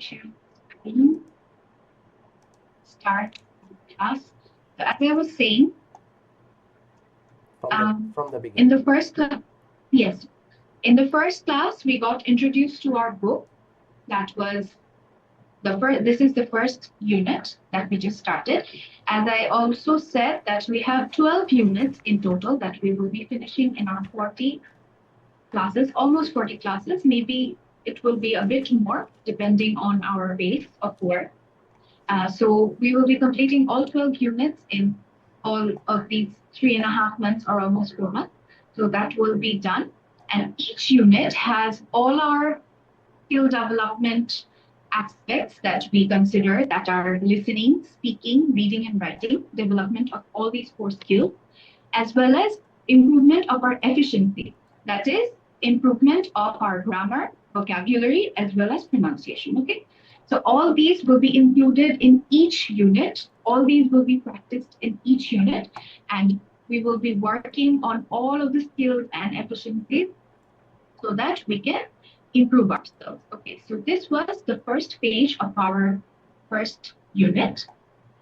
to start class. So as I was saying, from the beginning. in the first class, yes, in the first class, we got introduced to our book. That was the first. This is the first unit that we just started. And I also said that we have 12 units in total that we will be finishing in our 40 classes, almost 40 classes. Maybe it will be a bit more depending on our base of work. So we will be completing all 12 units in all of these 3.5 months or almost 4 months. So that will be done. And each unit has all our skill development aspects that we consider, that are listening, speaking, reading, and writing, development of all these 4 skills, as well as improvement of our efficiency. That is improvement of our grammar, vocabulary, as well as pronunciation. Okay. So all these will be included in each unit. All these will be practiced in each unit, and we will be working on all of the skills and efficiencies so that we can improve ourselves. Okay, so this was the first page of our first unit.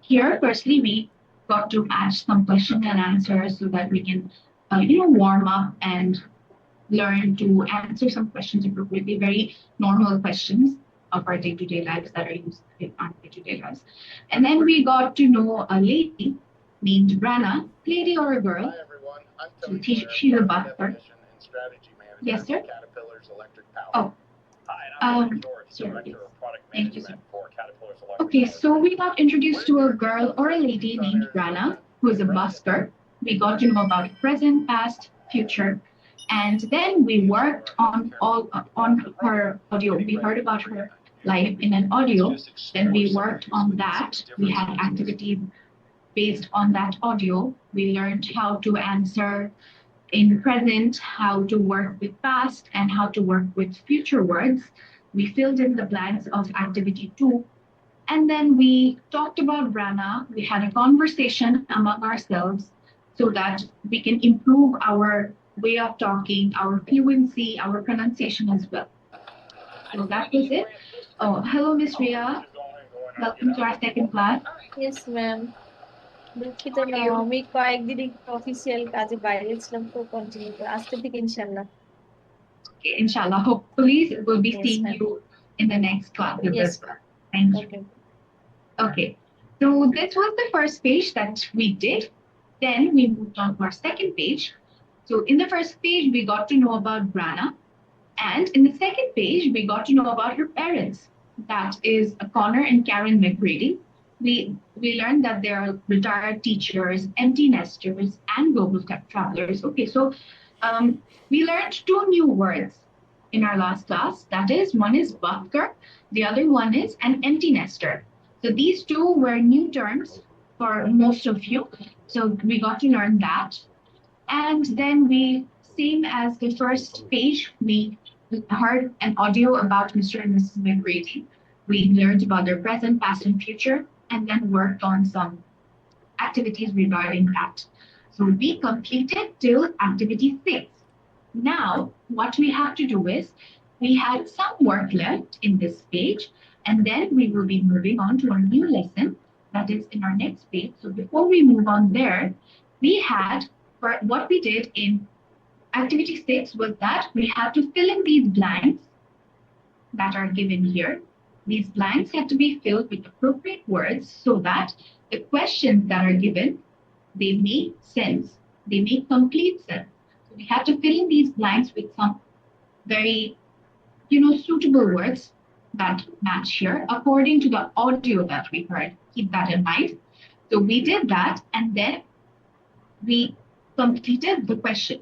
Here, firstly, we got to add some question and answers so that we can, warm up and learn to answer some questions appropriately, very normal questions of our day-to-day lives that are used in our day-to-day lives. And then we got to know a lady named Rana, lady or a girl. Hi everyone, I'm So Tony. she's a buffer. Strategy manager Yes, sir. for Caterpillar's Electric Power. Oh, Hi, and I'm George, sorry. Director of Product Thank you, Management sir. for Caterpillar's Electric Okay, Power. so we got introduced to a girl or a lady named Rana, who is a busker. We got to know about present, past, future, and then we worked on her audio. We heard about her life in an audio. Then we worked on that. We had activities based on that audio. We learned how to answer in present, how to work with past, and how to work with future words. We filled in the blanks of activity 2. And then we talked about Rana. We had a conversation among ourselves so that we can improve our way of talking, our fluency, our pronunciation as well. So that was it. Oh, hello, Miss Ria. Welcome to our second class. Yes, ma'am. দুঃখিত How are না you? আমি কয়েকদিন official কাজে বাইরে ছিলাম তো continue করে আজকে থেকে ইনশাল্লাহ Okay, inshallah. Hopefully, we'll be Yes, seeing ma'am. you in the next class as Yes, well. Thank you. okay. Okay, so this was the first page that we did. Then we moved on to our second page. So in the first page, we got to know about Rana. And in the second page, we got to know about her parents. That is Connor and Karen McGrady. We learned that they are retired teachers, empty nesters, and global travelers. Okay, so we learned 2 new words in our last class. That is, one is busker, the other one is an empty nester. So these 2 were new terms for most of you. So we got to learn that. And then same as the first page, we heard an audio about Mr. and Mrs. McGrady. We learned about their present, past, and future, and then worked on some activities regarding that. So we completed till activity 6. Now, what we have to do is, we had some work left in this page, and then we will be moving on to a new lesson that is in our next page. So before we move on there, what we did in activity 6 was that we have to fill in these blanks that are given here. These blanks have to be filled with appropriate words so that the questions that are given, they make sense. They make complete sense. So we have to fill in these blanks with some very, suitable words that match here according to the audio that we heard. Keep that in mind. So we did that, and then we completed the question.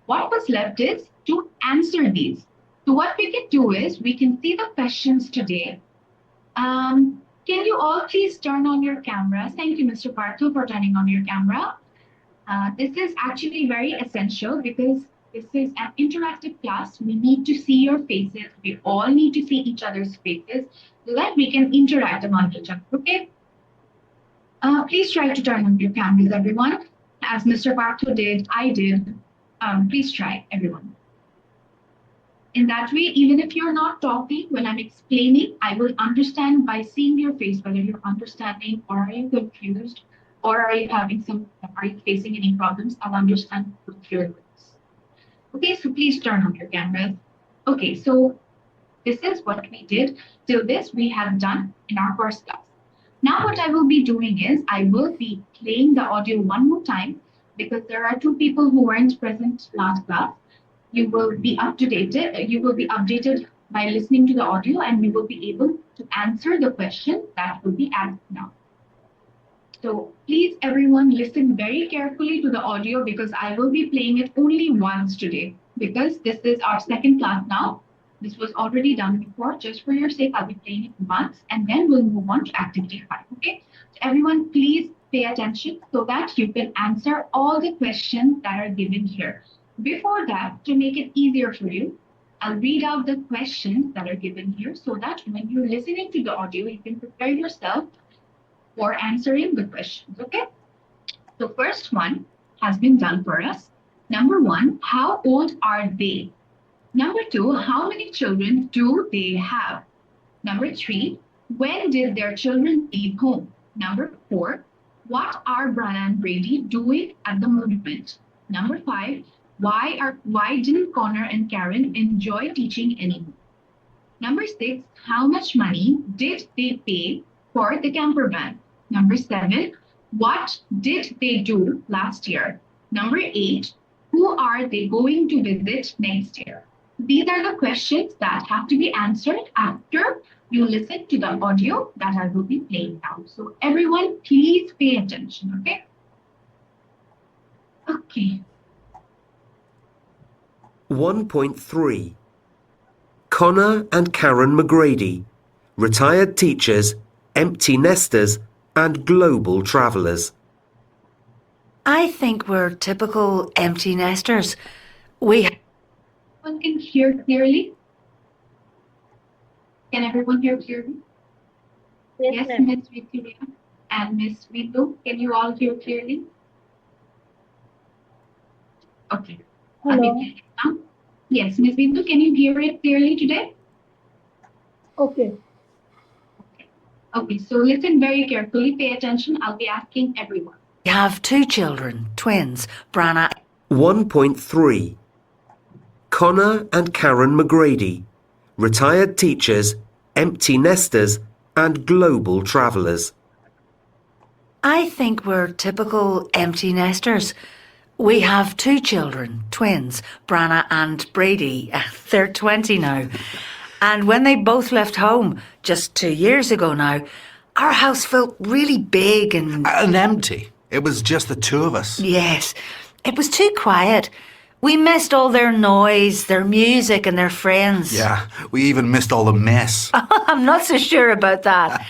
What was left is to answer these. So what we can do is we can see the questions today. Can you all please turn on your cameras? Thank you, Mr. Parthu, for turning on your camera. This is actually very essential because this is an interactive class. We need to see your faces. We all need to see each other's faces so that we can interact among each other, okay? Please try to turn on your cameras, everyone. As Mr. Parthu did, I did. Please try, everyone. In that way, even if you're not talking, when I'm explaining, I will understand by seeing your face whether you're understanding or are you confused or are you are you facing any problems? I'll understand with your lips. Okay, so please turn on your cameras. Okay, so this is what we did. Till this, we have done in our first class. Now, what I will be doing is I will be playing the audio one more time because there are two people who weren't present last class. You will be up to date. You will be updated by listening to the audio, and you will be able to answer the question that will be asked now. So please, everyone, listen very carefully to the audio because I will be playing it only once today because this is our second class now. This was already done before. Just for your sake, I'll be playing it once and then we'll move on to activity 5. Okay. So everyone, please pay attention so that you can answer all the questions that are given here. Before that, to make it easier for you, I'll read out the questions that are given here so that when you're listening to the audio, you can prepare yourself for answering the questions. Okay. So first one has been done for us. Number one, how old are they? Number two, how many children do they have? Number three, when did their children leave home? Number four, what are Brian and Brady doing at the moment? Number five, why didn't Connor and Karen enjoy teaching anymore? Number six, how much money did they pay for the camper van? Number seven, what did they do last year? Number eight, who are they going to visit next year? These are the questions that have to be answered after you listen to the audio that I will be playing now. So everyone, please pay attention, okay? Okay. 1.3 Connor and Karen McGrady, retired teachers, empty nesters, and global travellers. I think we're typical empty nesters. We One can hear clearly? Can everyone hear clearly? Yes, ma'am. Miss Victoria and Miss Vitu, can you all hear clearly? Okay. I'll be Hello. playing it now. Yes, Miss Bindu, can you hear it clearly today? Okay. Okay, so listen very carefully, pay attention. I'll be asking everyone. have two children, twins, Branna. 1.3 Connor and Karen McGrady, retired teachers, empty nesters, and global travellers. I think we're typical empty nesters. We have two children, twins, Branna and Brady. They're 20 now. And when they both left home, just 2 years ago now, our house felt really big and empty. It was just the two of us. yes, it was too quiet. We missed all their noise, their music, and their friends. Yeah, we even missed all the mess. I'm not so sure about that.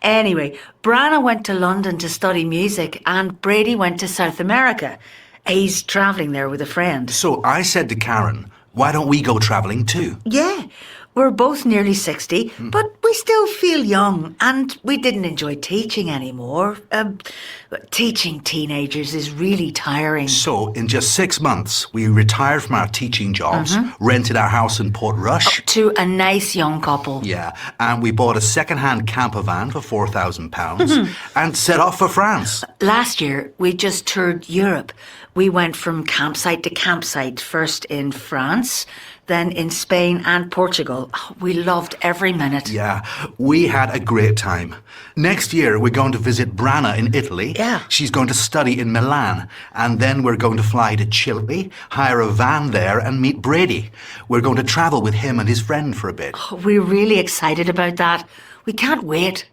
Anyway, Branna went to London to study music, and Brady went to South America. He's travelling there with a friend. So I said to Karen, why don't we go travelling too? Yeah, we're both nearly 60, but we still feel young, and we didn't enjoy teaching anymore. Teaching teenagers is really tiring. So in just 6 months, we retired from our teaching jobs, rented our house in Portrush. To a nice young couple. Yeah, and we bought a second-hand camper van for £4,000 and set off for France. Last year, we just toured Europe. We went from campsite to campsite, first in France, then in Spain and Portugal. Oh, we loved every minute. Yeah, we had a great time. Next year, we're going to visit Branna in Italy. Yeah. She's going to study in Milan. And then we're going to fly to Chile, hire a van there, and meet Brady. We're going to travel with him and his friend for a bit. Oh, we're really excited about that. We can't wait.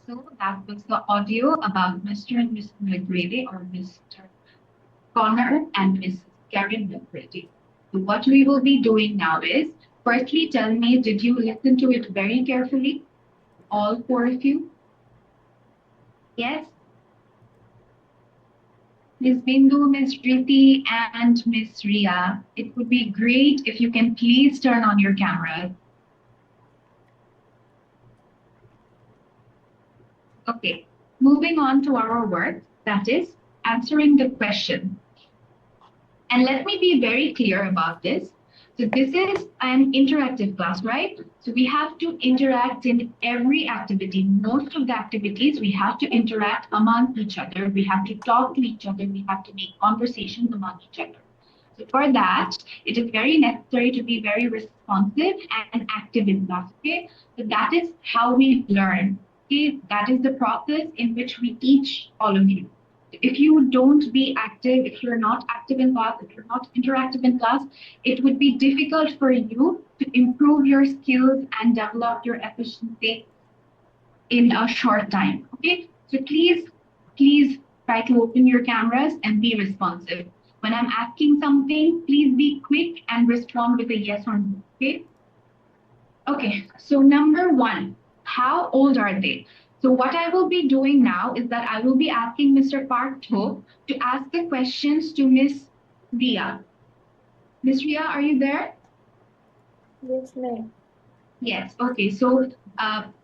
So that was the audio about Mr. and Miss McGrady or Mr. Connor and Miss Karen McGrady. So what we will be doing now is, firstly, tell me, did you listen to it very carefully? All four of you? Yes? Miss Bindu, Miss Riti, and Miss Ria, it would be great if you can please turn on your cameras. Okay, moving on to our work, that is answering the question. And let me be very clear about this. So this is an interactive class, right? So we have to interact in every activity. Most of the activities, we have to interact among each other. We have to talk to each other. We have to make conversations among each other. So for that, it is very necessary to be very responsive and active in class, okay? So that is how we learn, okay? That is the process in which we teach all of you. If you don't be active, if you're not active in class, if you're not interactive in class, it would be difficult for you to improve your skills and develop your efficiency in a short time. Okay, so please try to open your cameras and be responsive. When I'm asking something, please be quick and respond with a yes or no. Okay. Okay, so number one, how old are they? So what I will be doing now is that I will be asking Mr. Partho to ask the questions to Miss Ria. Miss Ria, are you there? Yes, ma'am. Yes. Okay. So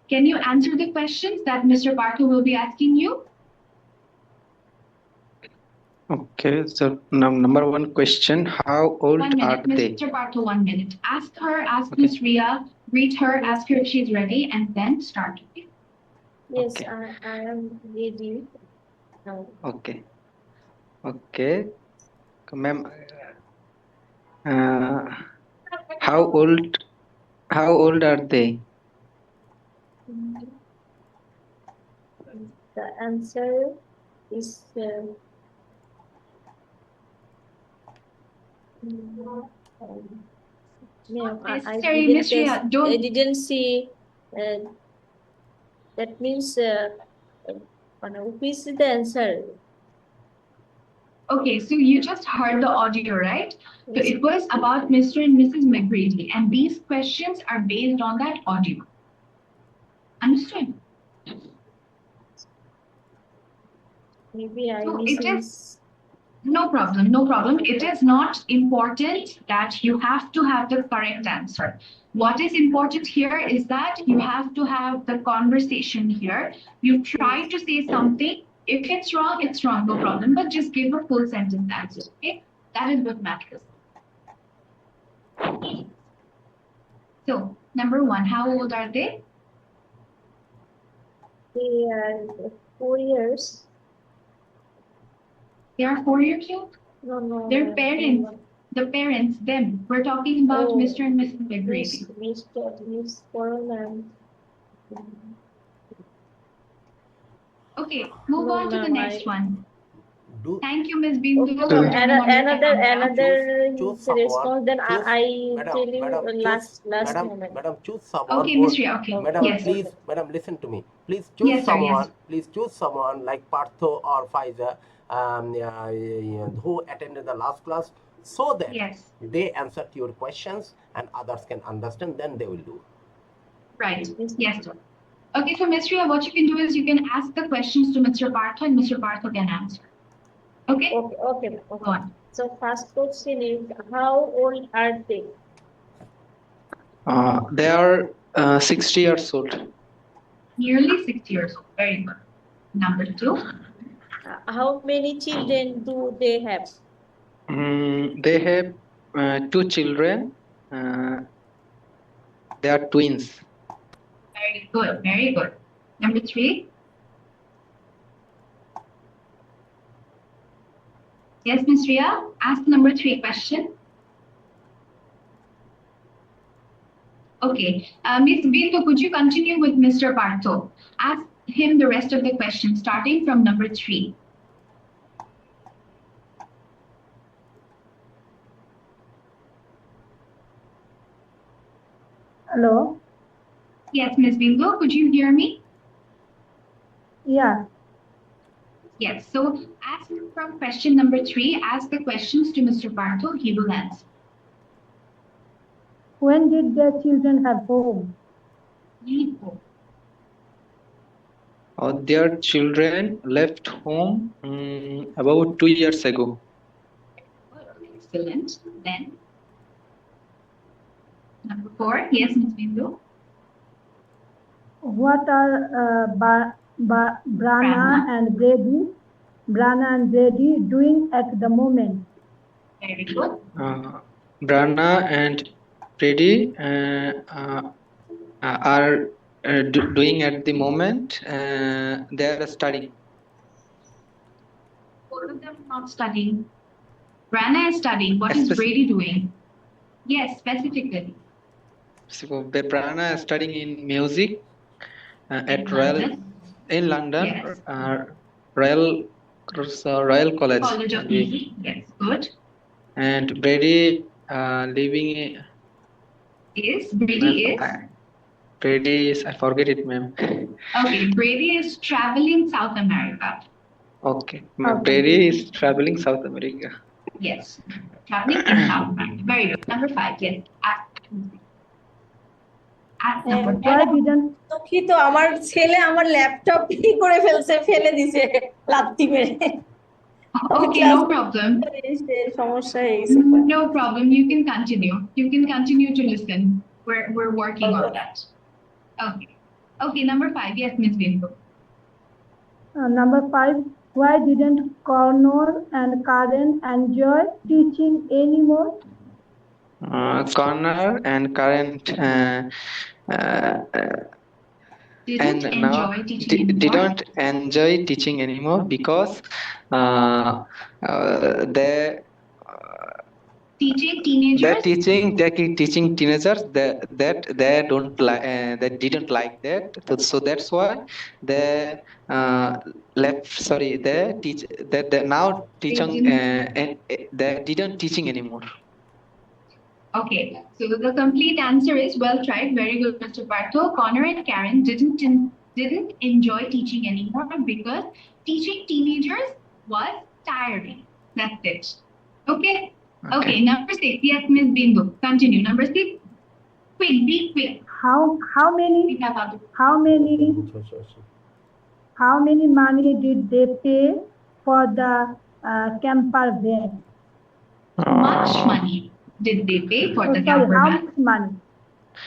can you answer the questions that Mr. Partho will be asking you? Okay, so now number one question, how old 1 are minute, they? Mr. Partho, 1 minute. Ask her, ask Okay. Miss Ria, greet her, ask her if she's ready, and then start. Okay? Yes, Okay. I am ready now. Okay. Okay. Ma'am, uh, how old are they? Mm, The answer is ma'am, Necessary, Miss Ria, I don't. didn't see. That means which is the answer? Okay, so you just heard the audio, right? So Yes. it was about Mr. and Mrs. McGrady, and these questions are based on that audio. Understood? Maybe I So it missing. is no problem, no problem. It is not important that you have to have the correct answer. What is important here is that you have to have the conversation here. You try to say something. If it's wrong, no problem, but just give a full sentence answer, okay? That is what matters. So, number one, how old are they? They are 4 years. They are 4 years old? No. Their parents, the parents, them. We're talking about Oh, Mr. and Mrs. McGrady. Miss Coronel. Okay, move No, on to the ma'am, next one. Do Thank you, Ms. Bindu, Okay, for ma'am. turning on your camera. Another choose someone. response. Then Choose, I madam, tell you madam, last madam, moment. madam, choose someone. Okay, Who, Ms. Ria, okay. madam, Yes. please, madam, listen to me. Please choose Yes, sir, someone. yes. Please choose someone like Partho or Faiza, who attended the last class, so that Yes, they answer to your questions and others can understand. Then they will do. right. Yes, sir. Okay, so Ms. Ria, what you can do is you can ask the questions to Mr. Partha and Mr. Partha can answer. Okay? Okay. Go on. So first question is, how old are they? They are 60 years old. Nearly 6 years old. Very good. Number two. How many children do they have? They have two children. They are twins. Very good. Very good. Number three. Yes, Ms. Ria, ask number three question. Okay. Ms. Bindu, could you continue with Mr. Partho? Ask him the rest of the questions, starting from number three. Hello. Yes, Ms. Bindu, could you hear me? Yeah. Yes. So ask from question number three, ask the questions to Mr. Partho, he will answer. When did their children have home? Their children left home about 2 years ago. Excellent. Then number four, yes, Ms. Bindu. What are Brana Brana. and Brady doing at the moment? Very good. Brana and Brady are doing at the moment. They are studying. Both of them not studying. Brana is studying. What is Spec- Brady doing? Yes, specifically. So Brana is studying in music at In Royal London. in London, Yes. Royal Royal College. College of Music. Yes, good. And Brady living Brady is? Brady is, I forget it, ma'am. Okay, Brady is traveling South America. Okay, Okay. Brady is traveling South America. Yes, traveling in South America. Very good. Number 5, yes. At number Why 10. didn't দুঃখিত আমার ছেলে আমার laptop কি করে ফেলছে ফেলে দিছে লাত্তি মেরে Okay, no problem. সমস্যা হয়ে গেছে No problem. You can continue. You can continue to listen. We're working on that. Okay. Okay, number 5. Yes, Miss Bimbo. number 5? Why didn't Connor and Karen enjoy teaching anymore? Connor and Karen Didn't and now enjoy teaching anymore. didn't enjoy teaching anymore because they Teaching teenagers. they're teaching teenagers that they don't like they didn't like that, so that's why they left. Sorry, they teach that they now teaching and they didn't teaching anymore. Okay, so the complete answer is well tried. Very good, Mr. Partho. Connor and Karen didn't enjoy teaching anymore because teaching teenagers was tiring. That's it. Okay. Okay. Number 6. Yes, Miss Bindu. Continue. Number 6. Quick. Be quick. How many money did they pay for the camper van? Much money did they pay for the Sorry, camper how van? much money?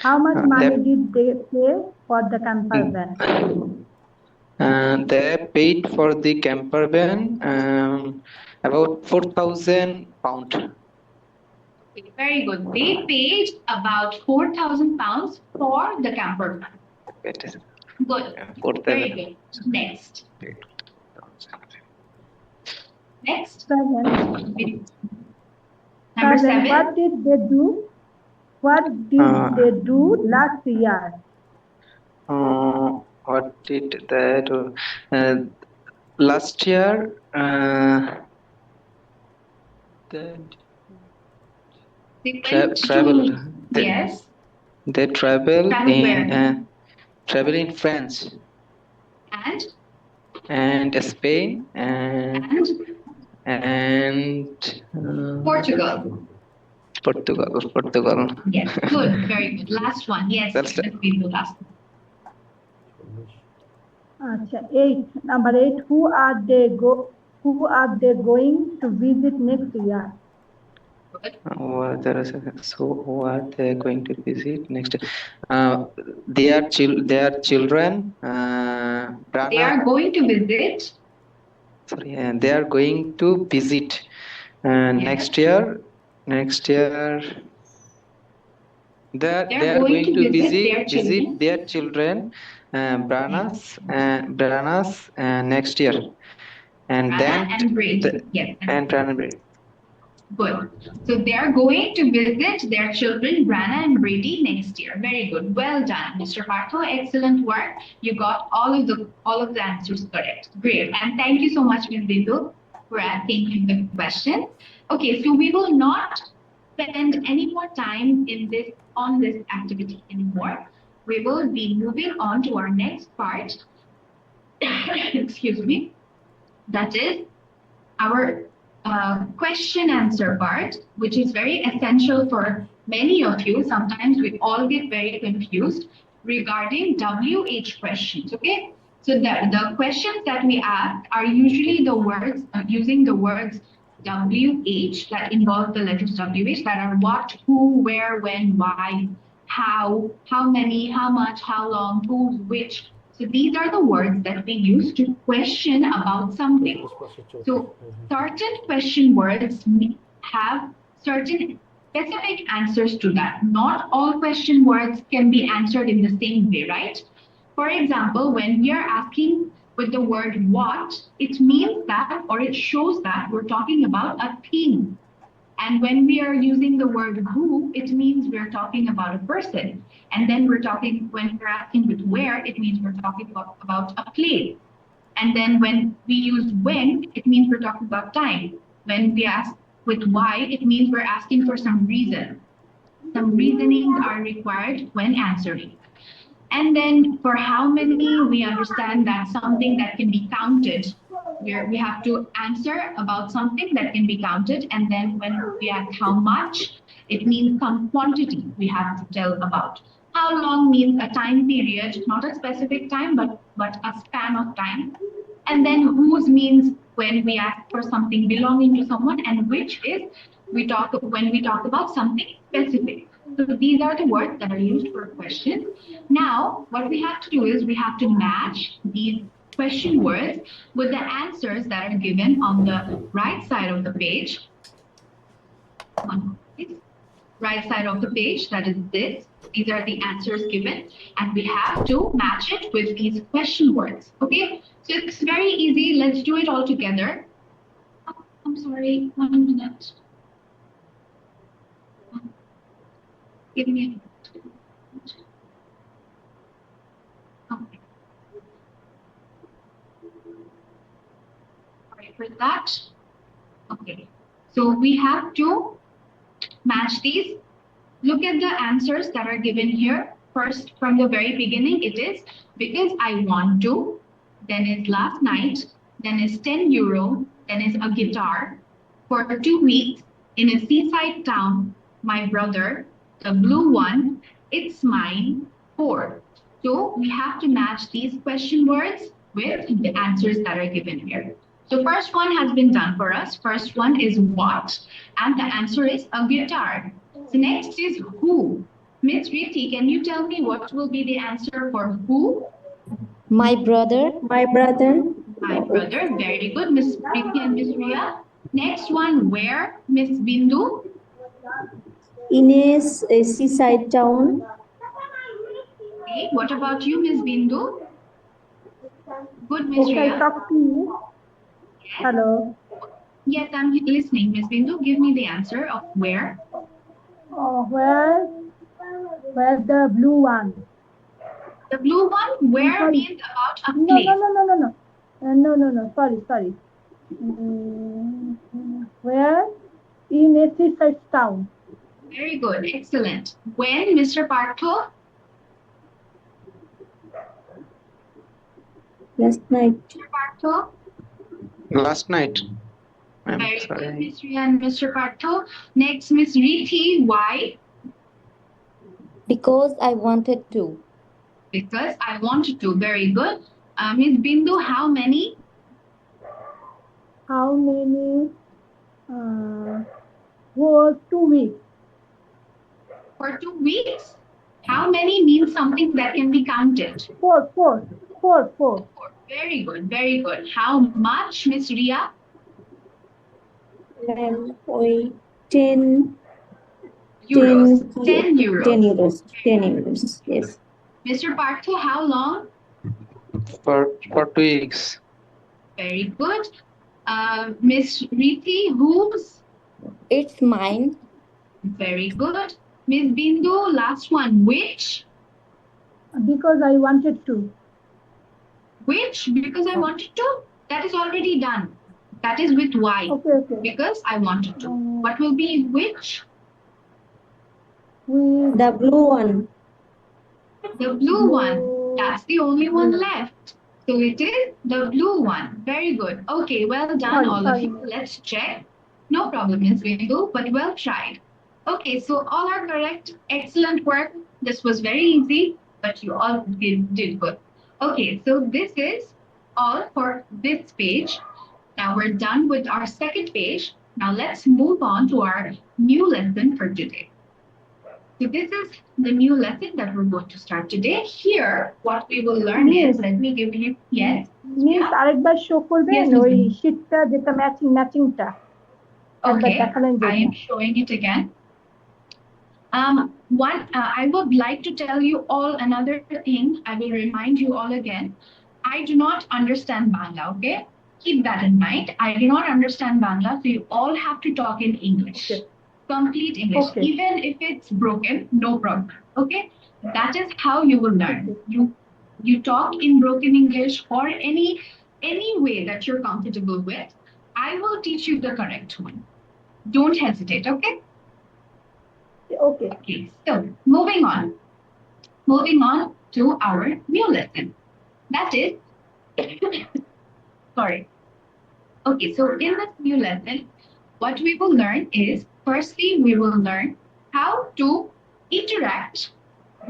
How much money did they pay for the camper van? They paid for the camper van about 4,000 pound. Okay, very good. They paid about 4,000 pounds for the camper van. Good. Very good. Next. Next. 7. Number 7. What did they do? What did they do last year? What did they do? Last year, They went travel. to, yes. They travel Travel in France and Spain and Portugal. Portugal. Yes, good, very good. Last one, yes. That's Let's be the last one. 8. Number 8. Who are they going to visit next year? So who are they going to visit next? Their children. They are going to visit. Sorry, they are going to visit next year. They are going to visit their children, Branas next year, and Brana then and Brady. Yes. and Brana and Brady. Good. So they are going to visit their children, Brana and Brady, next year. Very good. Well done, Mr. Partho. Excellent work. You got all of the answers correct. Great. And thank you so much, Ms. Bindu, for asking him the question. Okay, so we will not spend any more time on this activity anymore. We will be moving on to our next part. Excuse me. That is our question answer part, which is very essential for many of you. Sometimes we all get very confused regarding WH questions. Okay, so the questions that we ask are usually the words using the words WH that involve the letters WH that are what, who, where, when, why, how many, how much, how long, who, which. So these are the words that we use to question about something. So certain question words have certain specific answers to that. Not all question words can be answered in the same way, right? For example, when we are asking with the word what, it means that or it shows that we're talking about a thing. And when we are using the word who, it means we're talking about a person. And then when we're asking with where, it means we're talking about a place. And then when we use when, it means we're talking about time. When we ask with why, it means we're asking for some reason. Some reasonings are required when answering. And then for how many, we understand that something that can be counted, where we have to answer about something that can be counted. And then when we ask how much, it means some quantity we have to tell about. How long means a time period, not a specific time, but a span of time. And then whose means when we ask for something belonging to someone, and which is when we talk about something specific. So these are the words that are used for a question. Now, what we have to do is we have to match these question words with the answers that are given on the right side of the page. Right side of the page, that is this. These are the answers given, and we have to match it with these question words. Okay, so it's very easy. Let's do it all together. Oh, I'm sorry, 1 minute. Give me a minute. Okay. Sorry for that. Okay, so we have to match these. Look at the answers that are given here. First, from the very beginning, it is because I want to, then is last night, then is 10 euro, then is a guitar. For 2 weeks in a seaside town, my brother, the blue one, it's mine, 4. So we have to match these question words with the answers that are given here. So first one has been done for us. First one is what, and the answer is a guitar. So next is who. Miss Riti, can you tell me what will be the answer for who? My brother. My brother. My brother. Very good, Miss Riti and Miss Ria. Next one, where? Miss Bindu. In a seaside town. Okay. What about you, Miss Bindu? Good, Miss Okay, Ria. talk to you. Yes. Hello. Yes, I'm listening, Miss Bindu. Give me the answer of where. Where's the blue one? The blue one, where Sorry. means about a No, place. no. Sorry. Where? In a seaside town. Very good, excellent. When, Mr. Partho? Last night. Mr. Partho? Last night. I'm Very good, sorry. Miss Ria and Mr. Partho. Next, Miss Riti, why? Because I wanted to. Because I wanted to. Very good. Miss Bindu, how many? How many? For 2 weeks. For 2 weeks? How many means something that can be counted? Four. Very good, very good. How much, Miss Ria? 10 Euros. 10 10 euros. 10 euros. 10 euros. Yes. Mr. Partho, how long? For 2 weeks. Very good. Miss Riti, whose? It's mine. Very good. Miss Bindu, last one. Which? Because I wanted to. Which? Because I wanted to? That is already done. That is with why. Okay. Because I wanted to. What will be which? With The blue one. The blue one. That's the only one left. So it is the blue one. Very good. Okay, well done, all of you. Let's check. No problem, Ms. Bindu, but well tried. Okay, so all are correct. Excellent work. This was very easy, but you all did good. Okay, so this is all for this page. Now we're done with our second page. Now let's move on to our new lesson for today. So this is the new lesson that we're going to start today. Here, what we will learn is, let me give you, yes. Miss আরেকবার show করবেন Yes, Miss ওই Bindu. শীটটা যেটা ম্যাচিংটা একবার Okay, দেখালেন I যেটা am showing it again. I would like to tell you all another thing. I will remind you all again. I do not understand Bangla, okay? Keep that in mind. I do not understand Bangla, so you all have to talk in English. Okay. Complete English. Okay. Even if it's broken, no problem. Okay? That is how you will learn. Okay. You talk in broken English or any way that you're comfortable with. I will teach you the correct one. Don't hesitate, okay? Okay. Okay, so moving on to our new lesson. That is, sorry. Okay, so in this new lesson, what we will learn is firstly, we will learn how to interact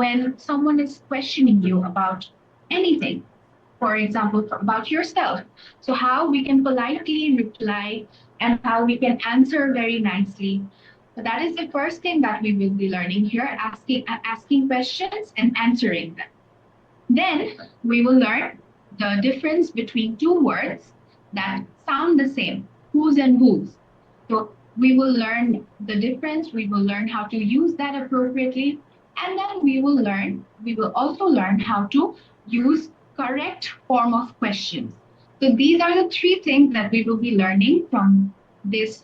when someone is questioning you about anything. For example, about yourself. So, how we can politely reply and how we can answer very nicely. So that is the first thing that we will be learning here, asking questions and answering them. Then we will learn the difference between two words that sound the same, whose and whose. So we will learn the difference, we will learn how to use that appropriately, and then we will also learn how to use correct form of questions. So these are the three things that we will be learning from this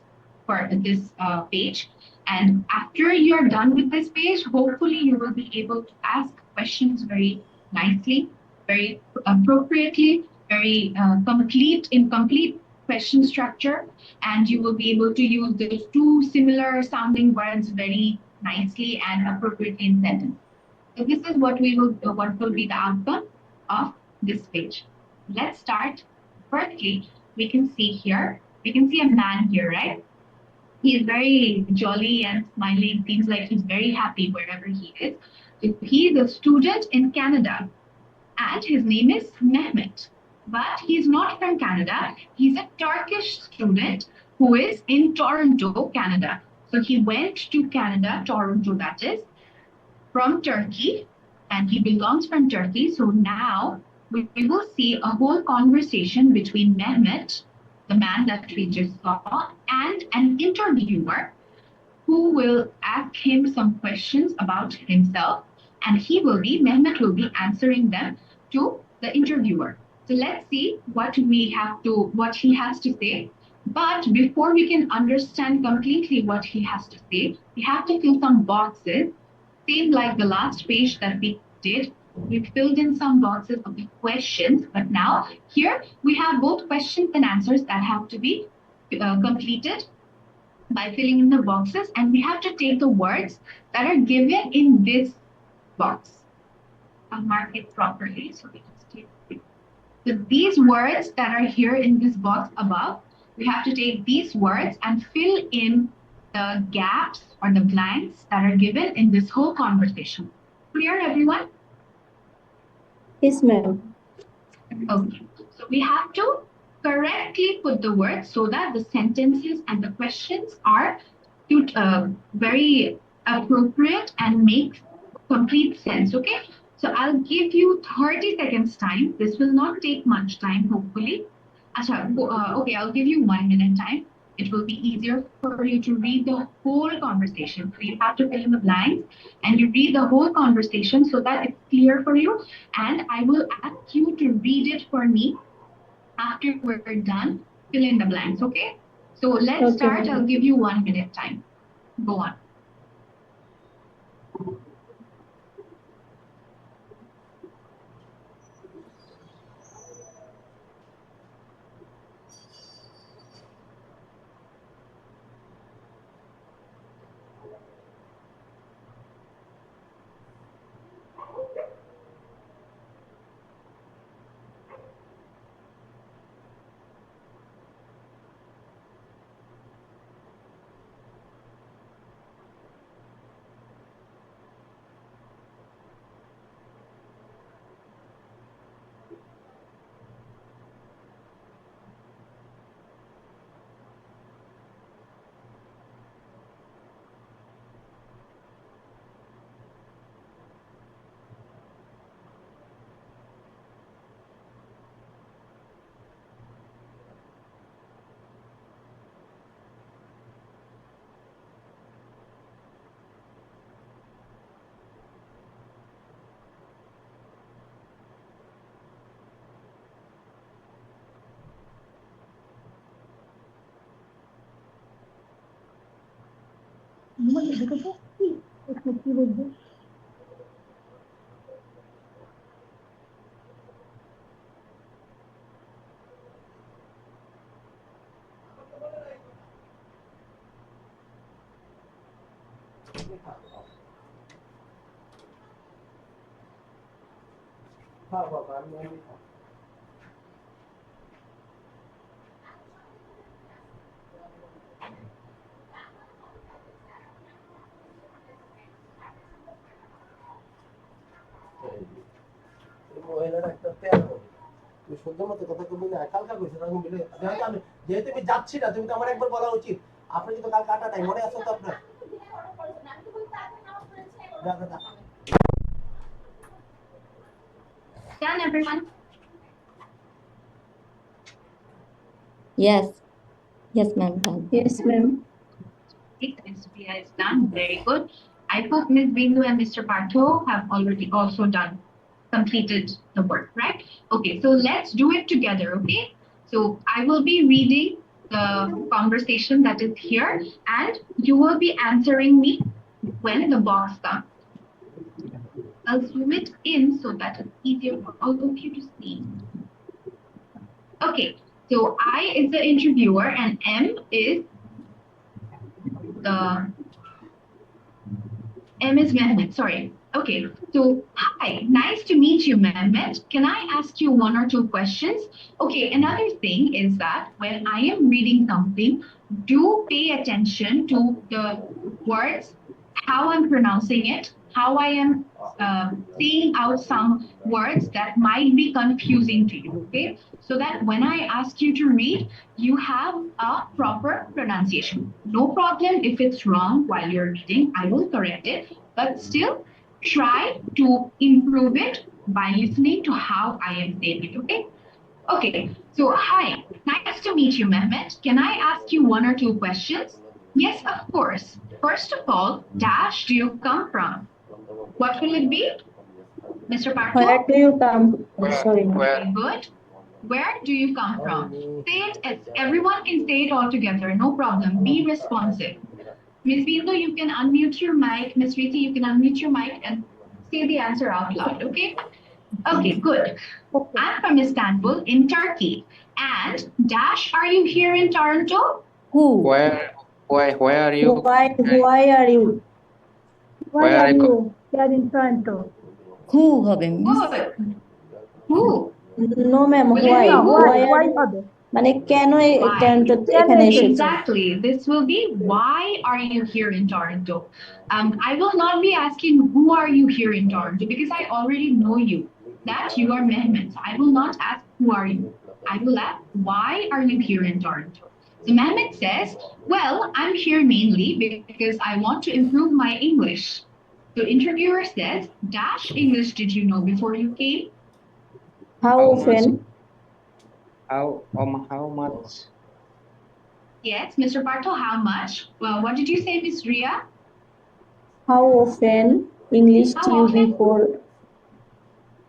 page. And after you're done with this page, hopefully you will be able to ask questions very nicely, very appropriately, very complete question structure, and you will be able to use those two similar sounding words very nicely and appropriately in sentence. So this is what will be the outcome of this page. Let's start. Firstly, we can see a man here, right? He is very jolly and smiling. Seems like he's very happy wherever he is. So he is a student in Canada, and his name is Mehmet. But he's not from Canada. He's a Turkish student who is in Toronto, Canada. So he went to Canada, Toronto, that is, from Turkey, and he belongs from Turkey. So now we will see a whole conversation between Mehmet, the man that we just saw, and an interviewer who will ask him some questions about himself, and Mehmet will be answering them to the interviewer. So let's see what he has to say. But before we can understand completely what he has to say, we have to fill some boxes, same like the last page that we did. We filled in some boxes of the questions, but now here we have both questions and answers that have to be completed by filling in the boxes, and we have to take the words that are given in this box. I'll mark it properly so we can see it. So these words that are here in this box above, we have to take these words and fill in the gaps or the blanks that are given in this whole conversation. Clear, everyone? Yes, ma'am. Okay, so we have to correctly put the words so that the sentences and the questions are very appropriate and make complete sense. Okay, so I'll give you 30 seconds time. This will not take much time, hopefully. Okay, I'll give you 1 minute time. It will be easier for you to read the whole conversation. So you have to fill in the blanks and you read the whole conversation so that it's clear for you. And I will ask you to read it for me after we're done. Fill in the blanks, okay? So let's Okay, start. ma'am. I'll give you 1 minute time. Go on. দেখেছো কি এখানে কি লিখবে মহিলারা একটা তেল হবে তুমি সুন্দর মতো কথা কবি না কালকা কইছো তখন বলে যেহেতু আমি যেহেতু আমি যাচ্ছি না তুমি তো আমার একবার বলা উচিত আপনি কিন্তু কাল কাটা নাই মনে আছে তো আপনার Done, everyone. Yes. Yes, ma'am. Done. Yes, ma'am. Ms. Priya is done. Very good. I hope Ms. Bindu and Mr. Partho have already also completed the work, right? Okay, so let's do it together, okay? So I will be reading the conversation that is here and you will be answering me when the box comes. I'll zoom it in so that it's easier for all of you to see. Okay, so I is the interviewer and M is Mehmet, sorry. Okay, so hi, nice to meet you, Mehmet. Can I ask you one or two questions? Okay, another thing is that when I am reading something, do pay attention to the words, how I'm pronouncing it, how I am saying out some words that might be confusing to you, okay? So that when I ask you to read, you have a proper pronunciation. No problem if it's wrong while you're reading, I will correct it, but still try to improve it by listening to how I am saying it, okay? Okay, so hi, nice to meet you, Mehmet. Can I ask you one or two questions? Yes, of course. First of all, dash do you come from? What will it be? Mr. Partho? Where do you come? Sorry. Very good. Where do you come from? Say it as everyone can say it all together, no problem. Be responsive. Miss Bindu, you can unmute your mic. Miss Riti, you can unmute your mic and say the answer out loud, okay? Okay, good. I'm from Istanbul in Turkey. And Dash, are you here in Toronto? Who? Where are you? Why are you? why Where are I you here in Toronto Who হবে miss? Good. Who? No, ma'am. Will it Why? be who? Why are why you? হবে মানে কেন Why? টরন্টোতে কেন এখানে এসেছো? Exactly. This will be why are you here in Toronto? I will not be asking who are you here in Toronto because I already know you. That you are Mehmet. I will not ask who are you. I will ask why are you here in Toronto? So Mehmet says, well, I'm here mainly because I want to improve my English. So interviewer says, dash English did you know before you came? How How often? how much? Yes, Mr. Partho, how much? Well, what did you say, Miss Ria? How often English How do you often? before?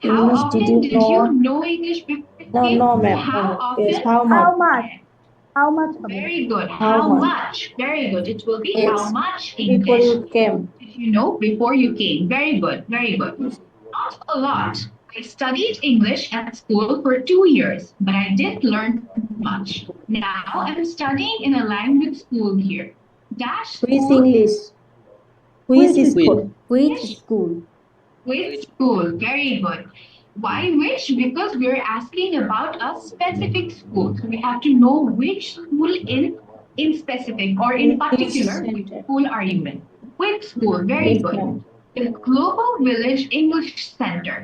How English often did did you you know? know English before you No, came? no, ma'am. How No. often? Yes, how how much? much how much হবে Very good. How How much? much? Very good. It will be how Yes. much Before English you came. did you know before you came? Very good. Very good. Not a lot. I studied English at school for 2 years, but I didn't learn much. Now I'm studying in a language school here. Dash Which school. English? Which school? Which school? Which school? Very good. Why which? Because we're asking about a specific school. So we have to know which school in specific or in In which particular, which center? school are you in? Which school? Very Yes, good. ma'am. The Global Village English Center.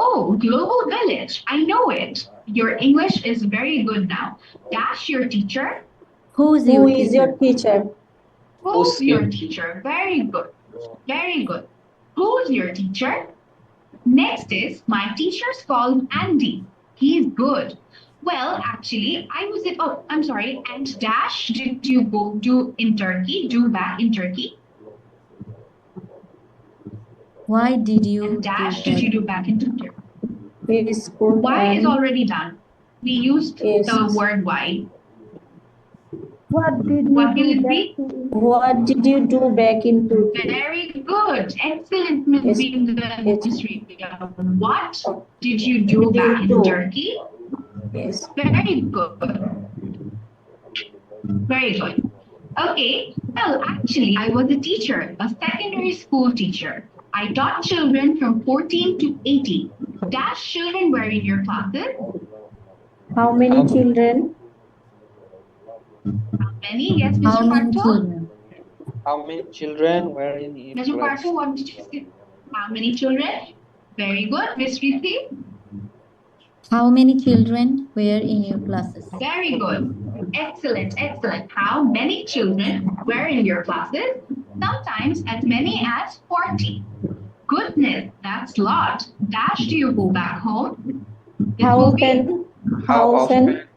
Oh, Global Village. I know it. Your English is very good now. Dash your teacher. Who's Who your is teacher? your teacher? Who's your teacher? Very good. Very good. Who's your teacher? Next is my teacher's called Andy. He's good. Well, actually, I was in, oh, I'm sorry. And Dash, did you go do in Turkey? Do back in Turkey? Why did you And do Dash, did that? you do back in Turkey? Which school? Why is And already done. We used yes. the word why. What did you What will do it back be? to What did you do back in Turkey? Very good. Excellent, Ms. Yes, Bindu and yes. Ms. Rita. What did you do back in Turkey? Yes. Very good. Very good. Okay. Well, actually, I was a teacher, a secondary school teacher. I taught children from 14 to 80. Dash children were in your classes. How many children? How many? Yes, How Mr. many Parto? children? How many children were in your Mr. class? Parto, what did you say? How many children? Very good. Miss Riti? How many children were in your classes? Very good. Excellent, excellent. How many children were in your classes? Sometimes as many as 40. Goodness, that's a lot. Dash, do you go back home? This How will be often? How How often often?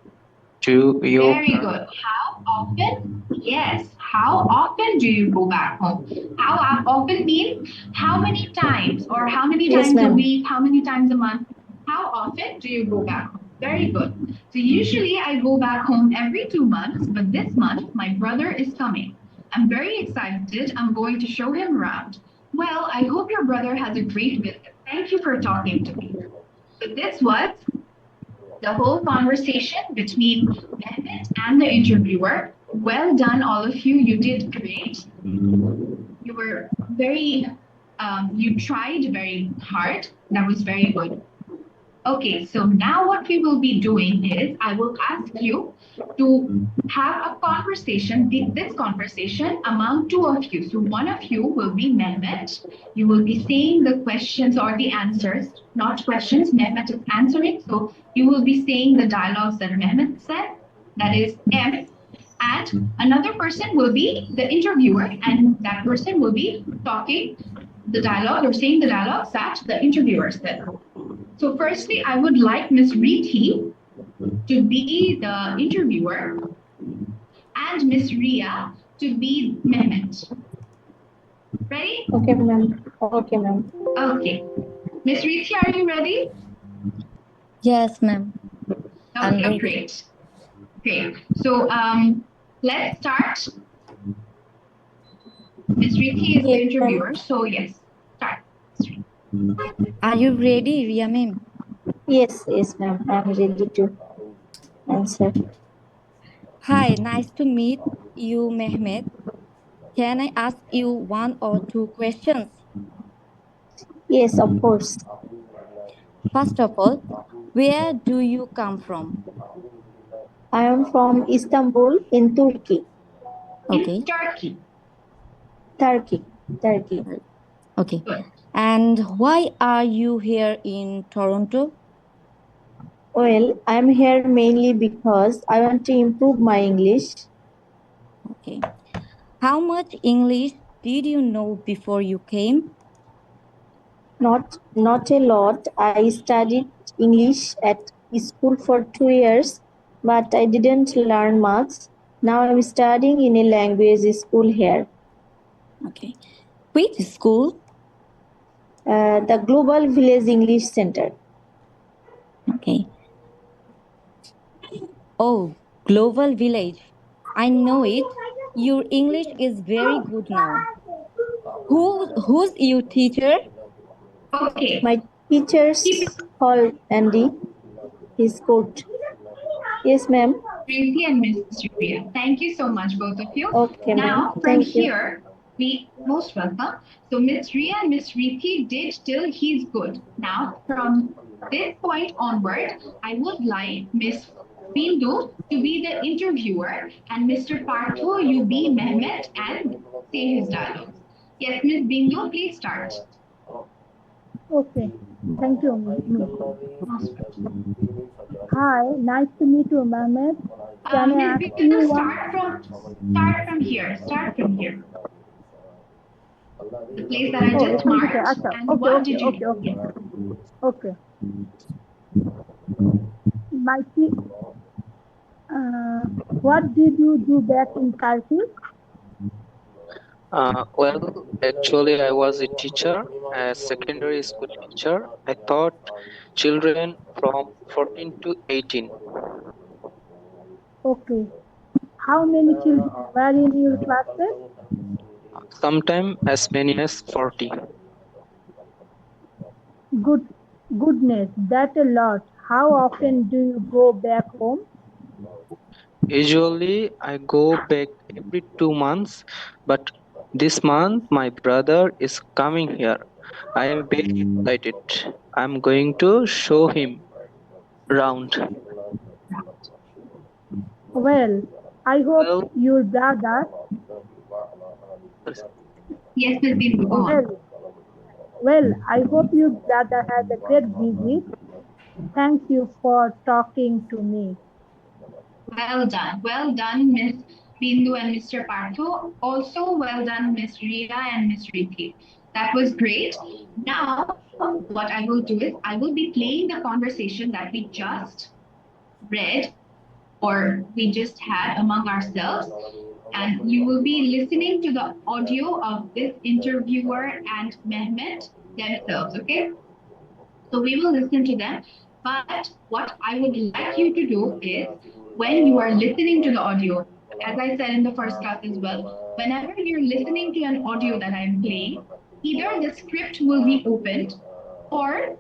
do you very good. How often? Yes. How often do you go back home? How often means how many times or how many Yes, times a ma'am. week, how many times a month? How often do you go back home? Very good. So usually I go back home every 2 months, but this month my brother is coming. I'm very excited. I'm going to show him around. Well, I hope your brother has a great visit. Thank you for talking to me. So this was the whole conversation between Mehmet and the interviewer. Well done, all of you. You did great. You were very, you tried very hard. That was very good. Okay, so now what we will be doing is I will ask you to have a conversation, this conversation among two of you. So one of you will be Mehmet. You will be saying the questions or the answers, not questions. Mehmet is answering. So you will be saying the dialogues that Mehmet said, that is M. And another person will be the interviewer, and that person will be talking the dialogue or saying the dialogues that the interviewer said. So firstly, I would like Miss Reethi to be the interviewer and Miss Ria to be Mehmet. Ready? Okay, ma'am. Okay, ma'am. Okay. Miss Reethi, are you ready? Yes, ma'am. I'm Okay, ready. great. Great. So let's start. Miss Reethi is the Yes, ma'am. interviewer, so yes, start. Are you ready, Ria ma'am? Yes, yes, ma'am. I'm ready to answer. Hi, nice to meet you, Mehmet. Can I ask you one or two questions? Yes, of course. First of all, where do you come from? I am from Istanbul in Turkey. Okay, In Turkey. Turkey. Turkey. okay. Good. And why are you here in Toronto? Well, I'm here mainly because I want to improve my English. Okay. How much English did you know before you came? Not a lot. I studied English at school for 2 years, but I didn't learn much. Now I'm studying in a language school here. Okay. Which school? The Global Village English Center. Okay. Oh, Global Village. I know it. Your English is very good now. Who's your teacher? Okay. My teacher's Keep it called Andy. He's good. Yes, ma'am. Preeti and Miss Ria. Thank you so much, both of you. Okay, ma'am. Now, from Thank you. here, we most welcome. So Miss Ria and Miss Reethi did till he's good. Now, from this point onward, I would like Miss Bindu to be the interviewer and Mr. Partho, you be Mehmet and say his dialogues. Yes, Miss Bindu, please start. Okay. Thank you, Miss. Most welcome. Hi, nice to meet you, Mehmet. Can I Miss ask you Bindu, one? start from here. Start from here. The place that I Oh, just এখান থেকে marked. আচ্ছা And okay, what okay, did you okay, do? okay, Yes. okay. My what did you do back in Turkey? Well, actually, I was a teacher, a secondary school teacher. I taught children from 14 to 18. Okay. How many children were in your classes? Sometimes as many as 40. Good, goodness, that's a lot. How often do you go back home? Usually I go back every 2 months, but this month my brother is coming here. I am very excited. I'm going to show him round. Well, I hope Well, your brother, Yes, Miss Bindu, go on. I hope your brother has a great visit. Thank you for talking to me. Well done. Well done, Miss Bindu and Mr. Partho. Also, well done, Miss Ria and Miss Rithi. That was great. Now, what I will do is I will be playing the conversation that we just read or we just had among ourselves. And you will be listening to the audio of this interviewer and Mehmet themselves, okay? So we will listen to them. But what I would like you to do is when you are listening to the audio, as I said in the first class as well, whenever you're listening to an audio that I'm playing, either the script will be opened or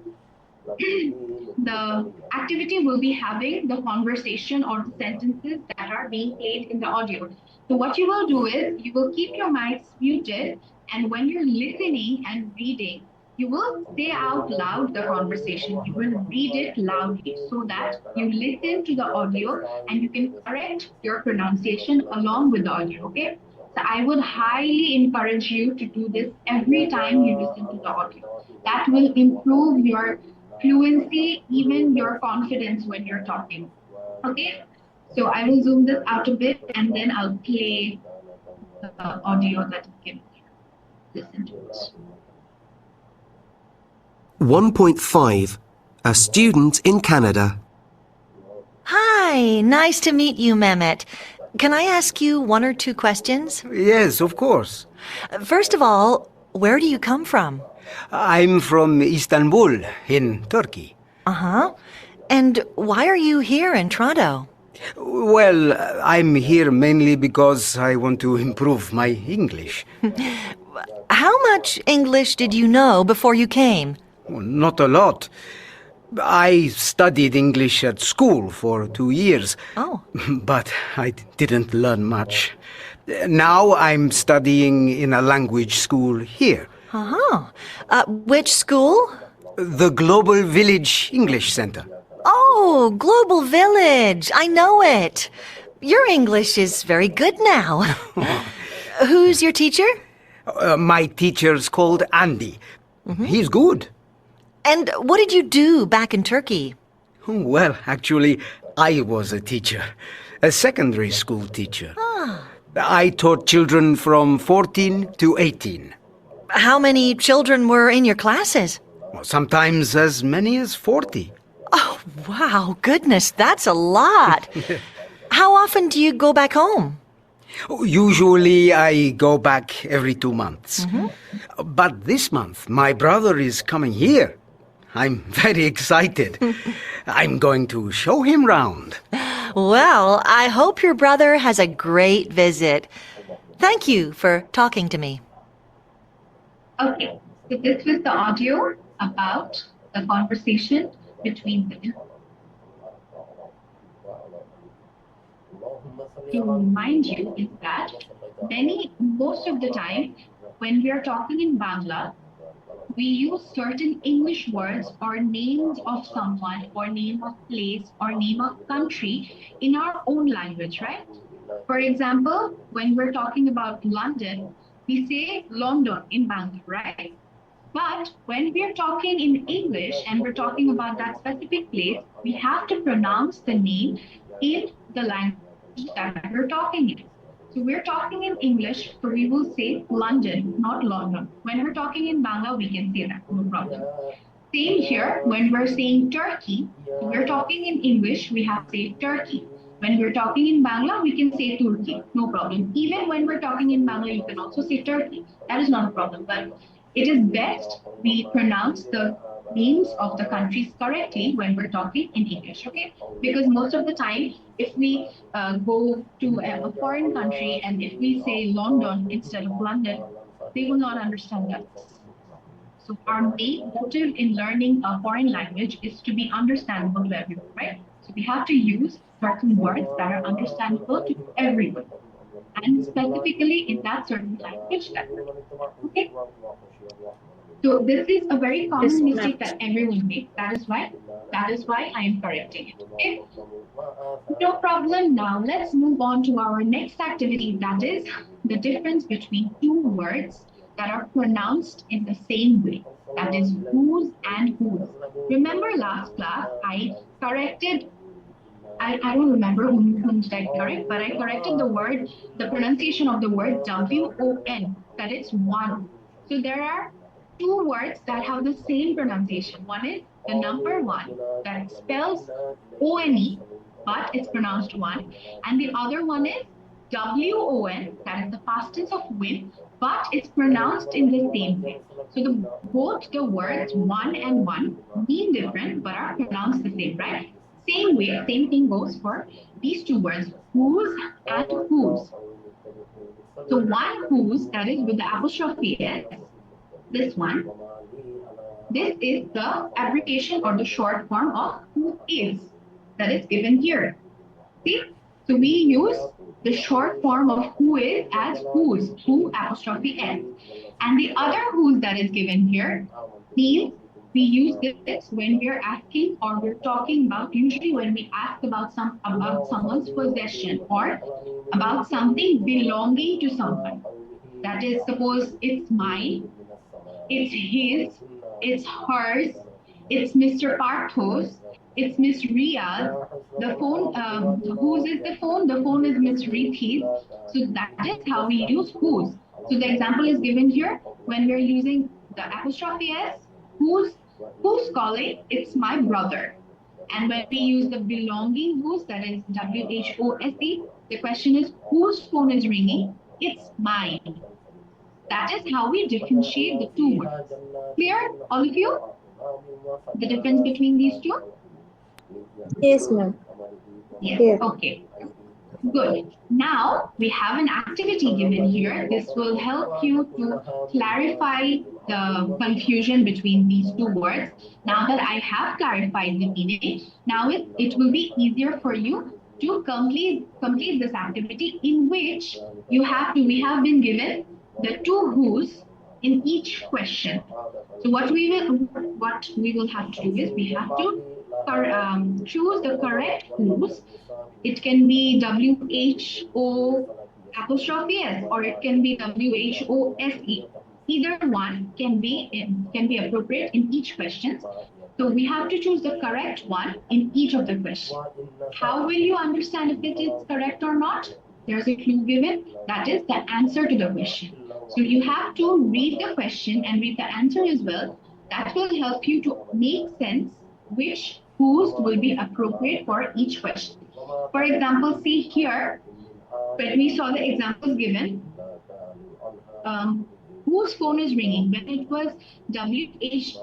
the activity will be having the conversation or the sentences that are being played in the audio. So what you will do is you will keep your mics muted, and when you're listening and reading, you will say out loud the conversation. You will read it loudly so that you listen to the audio and you can correct your pronunciation along with the audio. Okay. So I would highly encourage you to do this every time you listen to the audio. That will improve your fluency, even your confidence when you're talking. Okay, so I will zoom this out a bit and then I'll play the audio that you can listen to it. 1.5. A student in Canada. Hi, nice to meet you, Mehmet. Can I ask you one or two questions? Yes, of course. First of all, where do you come from? I'm from Istanbul, in Turkey. Uh-huh. And why are you here in Toronto? Well, I'm here mainly because I want to improve my English. How much English did you know before you came? Not a lot. I studied English at school for 2 years. Oh. But I didn't learn much. Now I'm studying in a language school here. Uh-huh. Which school? The Global Village English Center. Oh, Global Village. I know it. Your English is very good now. Who's your teacher? My teacher's called Andy. He's good. And what did you do back in Turkey? Well, actually, I was a teacher, a secondary school teacher. I taught children from 14 to 18. How many children were in your classes? Sometimes as many as 40. Oh, wow, goodness, that's a lot. How often do you go back home? Usually I go back every 2 months. But this month, my brother is coming here. I'm very excited. I'm going to show him round. Well, I hope your brother has a great visit. Thank you for talking to me. Okay, so this was the audio about the conversation between them. To remind you is that most of the time, when we are talking in Bangla, we use certain English words or names of someone or name of place or name of country in our own language, right? For example, when we're talking about London, we say London in Bangla, right? But when we're talking in English and we're talking about that specific place, we have to pronounce the name in the language that we're talking in. So we're talking in English, so we will say London, not London. When we're talking in Bangla, we can say that, no problem. Same here, when we're saying Turkey, so we're talking in English, we have to say Turkey. When we're talking in Bangla, we can say Turkey, no problem. Even when we're talking in Bangla, you can also say Turkey. That is not a problem, but it is best we pronounce the names of the countries correctly when we're talking in English, okay? Because most of the time, if we go to a foreign country and if we say London instead of London, they will not understand us. So our main motive in learning a foreign language is to be understandable to everyone, right? So we have to use certain words that are understandable to everyone, and specifically in that certain language that we're talking. Okay. So this is a very Yes, common ma'am. mistake that everyone makes. That is why I am correcting it. Okay. No problem. Now let's move on to our next activity, that is the difference between two words that are pronounced in the same way. That is whose and whose. Remember last class I corrected, I don't remember whom did I correct, but I corrected the word, the pronunciation of the word WON, that is one. So there are two words that have the same pronunciation. One is the number one that spells ONE, but it's pronounced one. And the other one is WON, that is the past tense of win, but it's pronounced in the same way. So both the words one and one mean different, but are pronounced the same, right? Same way, same thing goes for these two words, whose and whose. So one whose, that is with the apostrophe S, this one, this is the abbreviation or the short form of who is, that is given here. See? So we use the short form of who is as whose, who apostrophe S. And the other whose that is given here means we use this when we're asking or we're talking about, usually when we ask about someone's possession or about something belonging to someone. That is, suppose it's mine, it's his, it's hers, it's Mr. Parthos, it's Miss Ria's. The phone, whose is the phone? The phone is Miss Reethi's. So that is how we use whose. So the example is given here when we're using the apostrophe S, who's calling? It's my brother. And when we use the belonging whose, that is WHOSE, the question is whose phone is ringing? It's mine. That is how we differentiate the two words. Clear, all of you? The difference between these two? Yes, ma'am. Yes, Here. okay. Good. Now we have an activity given here. This will help you to clarify the confusion between these two words. Now that I have clarified the meaning, now it will be easier for you to complete this activity, in which we have been given the two whos in each question. So what we will have to do is we have to choose the correct whos. It can be WHO apostrophe S, or it can be WHOSE. Either one can be appropriate in each question. So we have to choose the correct one in each of the questions. How will you understand if it is correct or not? There's a clue given, that is the answer to the question. So you have to read the question and read the answer as well. That will help you to make sense which whose will be appropriate for each question. For example, see here, when we saw the examples given, whose phone is ringing? When it was WHOSE,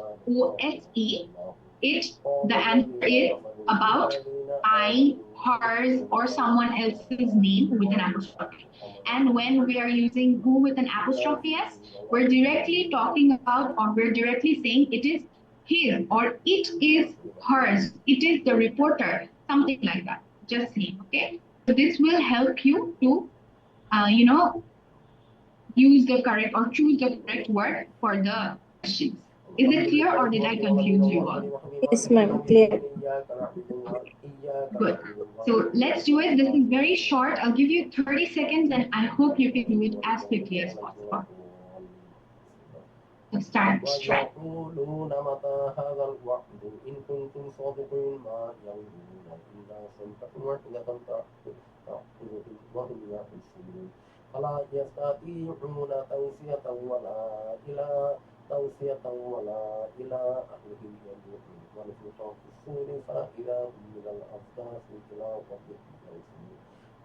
the answer is about I, hers, or someone else's name with an apostrophe. And when we are using who with an apostrophe S, we're directly talking about, or we're directly saying it is his, or it is hers, it is the reporter, something like that. Just saying, okay? So this will help you to, use the correct or choose the correct word for the questions. Is it clear or did I confuse you all? Yes, ma'am. Clear. Good. So let's do it. This is very short. I'll give you 30 seconds and I hope you can do it as quickly as possible. So start. Try. ويقولون متى هذا الوعد إن كنتم صادقين ما ينظرون إلا صيحة واحدة تأخذهم وهم يحسون فلا يستطيعون توصية ولا إلى أهلهم يرجعون ونفخ في الصور فإذا هم من الأصداث إلى ربهم ينسلون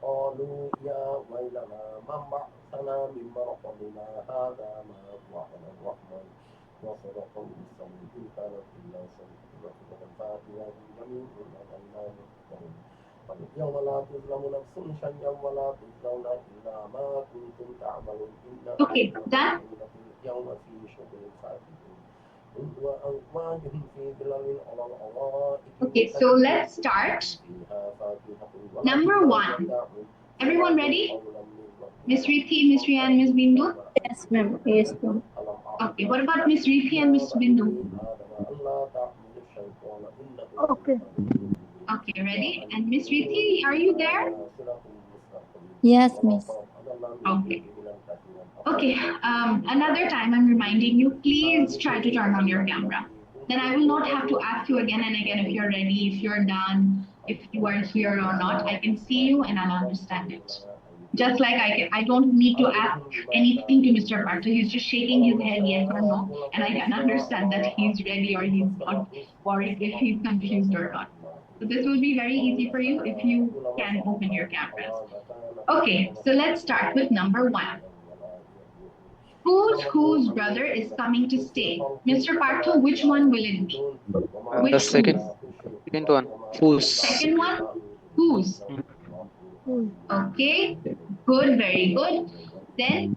قالوا يا ويلنا من بعثنا من مرقدنا هذا ما وعد الرحمن وصدق المرسلين إن كانت إلا سيئة الفاتحة جميع اليوم لا تظلم نفس شيئا ولا تجزون إلا ما كنتم تعملون إن Okay, done. اليوم في شغل فاتحين وأزواج في ظلال على الأرائك Okay, so let's start. Number 1. Everyone ready? Miss Rithi, Miss Rian, Miss Bindu? Yes, ma'am. Yes, ma'am. Okay, what about Miss Rithi and Miss Bindu? Okay. Okay, ready? And Miss Rithi, are you there? Yes, miss. Okay. Okay, another time I'm reminding you, please try to turn on your camera. Then I will not have to ask you again and again if you're ready, if you're done, if you are here or not. I can see you and I'll understand it. Just like I don't need to ask anything to Mr. Partha. He's just shaking his head yes or no, and I can understand that he's ready or he's not worried if he's confused or not. So this will be very easy for you if you can open your cameras. Okay, so let's start with number 1. Whose brother is coming to stay? Mr. Partho, which one will it be? The Which second one. Whose? Second one? Whose? Okay, good, very good. Then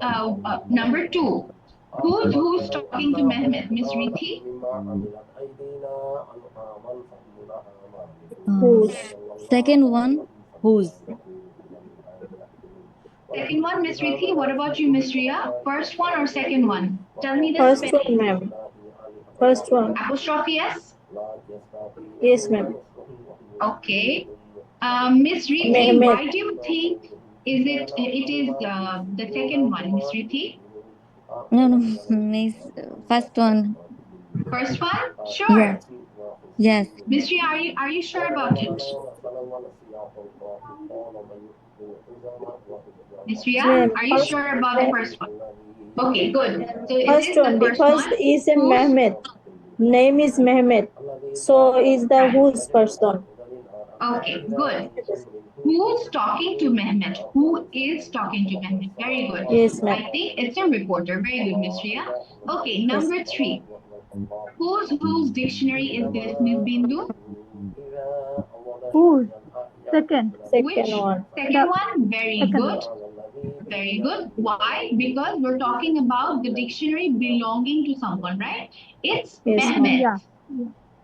number 2. Who's talking to Mehmet? Miss Rithi? Whose? Second one, whose? Second one, Miss Rithi. What about you, Miss Ria? First one or second one? Tell me the First spelling. one, ma'am. First one. Apostrophe S? Yes, ma'am. Okay. Miss Rithi, Mehmet. why do you think it is the second one, Miss Rithi? No, miss. First one. First one? Sure. Yes. Yes. Miss Ria, are you sure about it? Miss Ria, Ma'am, are you sure about the first one? Okay, good. So is First it the one, first because one? is a Who's- Mehmet. Name is Mehmet. So is the Right. whose person. Okay, good. Who's talking to Mehmet? Who is talking to Mehmet? Very good. Yes, ma'am. I think it's a reporter. Very good, Miss Ria. Okay, number 3. Whose dictionary is this, Miss Bindu? Whose? Second. Which? Second one. Second one? Very Second. good. Very good. Why? Because we're talking about the dictionary belonging to someone, right? It's Yes, ma'am. Mehmet. Yeah.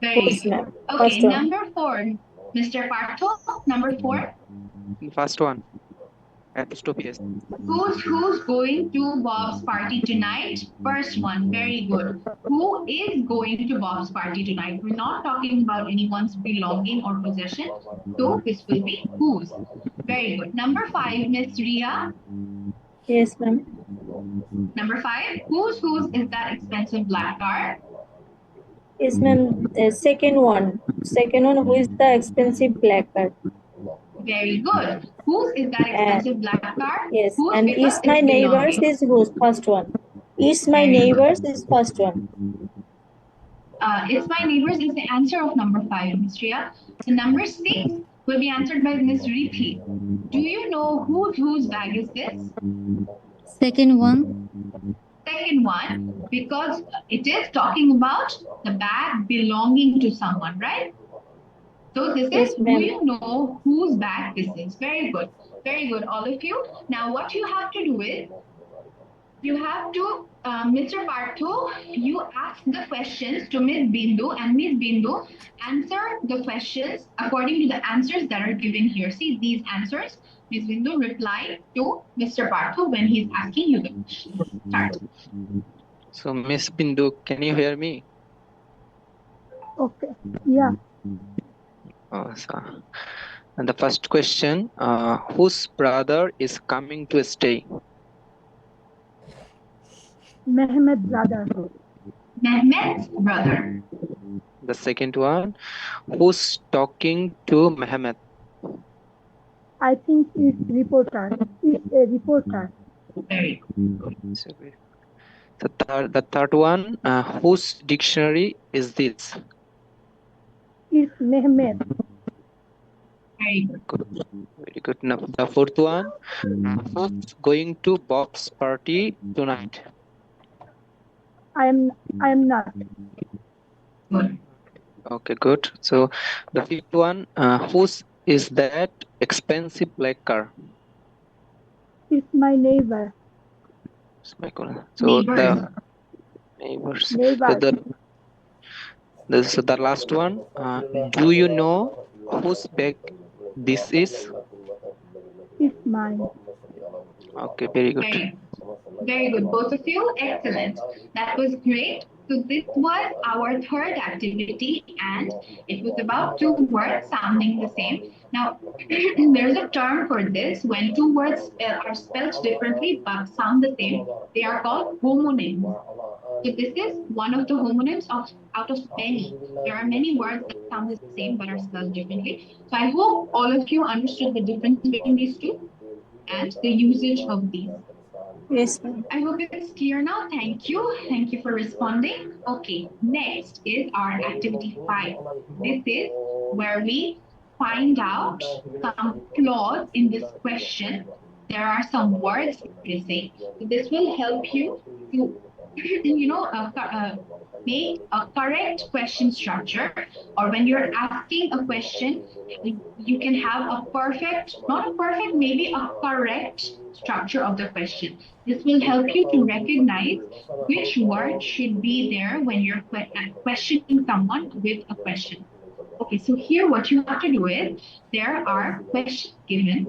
Very Whose, good. ma'am? Okay, First one. number 4. Mr. Partho, number 4. First one. Apostrophe S. Who's going to Bob's party tonight? First one, very good. Who is going to Bob's party tonight? We're not talking about anyone's belonging or possession. So this will be whose. Very good. Number 5, Miss Ria. Yes, ma'am. Number 5, whose is that expensive black car? Yes, ma'am. The second one. Second one, who is the expensive black card? Very good. Whose is that expensive black car? Yes, Whose and because is my it's neighbors belonging. is whose first one. Is my Very good. neighbors is first one. It's my neighbors is the answer of number 5, Miss Ria. The number 6 will be answered by Miss Rithi. Do you know whose bag is this? Second one. Second one, because it is talking about the bag belonging to someone, right? So this Yes, is, do ma'am. you know whose bag this is? Very good. Very good, all of you. Now what you have to do is, you have to, Mr. Partho, you ask the questions to Miss Bindu, and Miss Bindu answer the questions according to the answers that are given here. See these answers. Miss Bindu reply to Mr. Partho when he's asking you the questions. Start. So, Miss Bindu, can you hear me? Okay. Yeah. So, and the first question, whose brother is coming to stay? Mehmet brother. Mehmet's brother. The second one, who's talking to Mehmet? I think it's reporter. It's a reporter. Very The third one, whose dictionary is this? It's Mehmet. very good. Very good. Now, the fourth one, who's going to Bob's party tonight? I am not. Good. Okay, good. So the fifth one, whose is that expensive black car? It's my neighbor. So Neighbors. the neighbors. So Neighbor. the last one, do you know whose bag this is? It's mine. Okay, very good. Very good. Both of you, excellent. That was great. So this was our third activity and it was about two words sounding the same. Now, there's a term for this when two words are spelled differently but sound the same. They are called homonyms. So this is one of the homonyms out of many. There are many words that sound the same but are spelled differently. So I hope all of you understood the difference between these two and the usage of these. Yes, ma'am. I hope it's clear now. Thank you. Thank you for responding. Okay, next is our activity 5. This is where we find out some flaws in this question. There are some words missing. So this will help you to, make a correct question structure. Or when you're asking a question, you can have a perfect, not a perfect, maybe a correct structure of the question. This will help you to recognize which word should be there when you're questioning someone with a question. Okay, so here what you have to do is there are questions given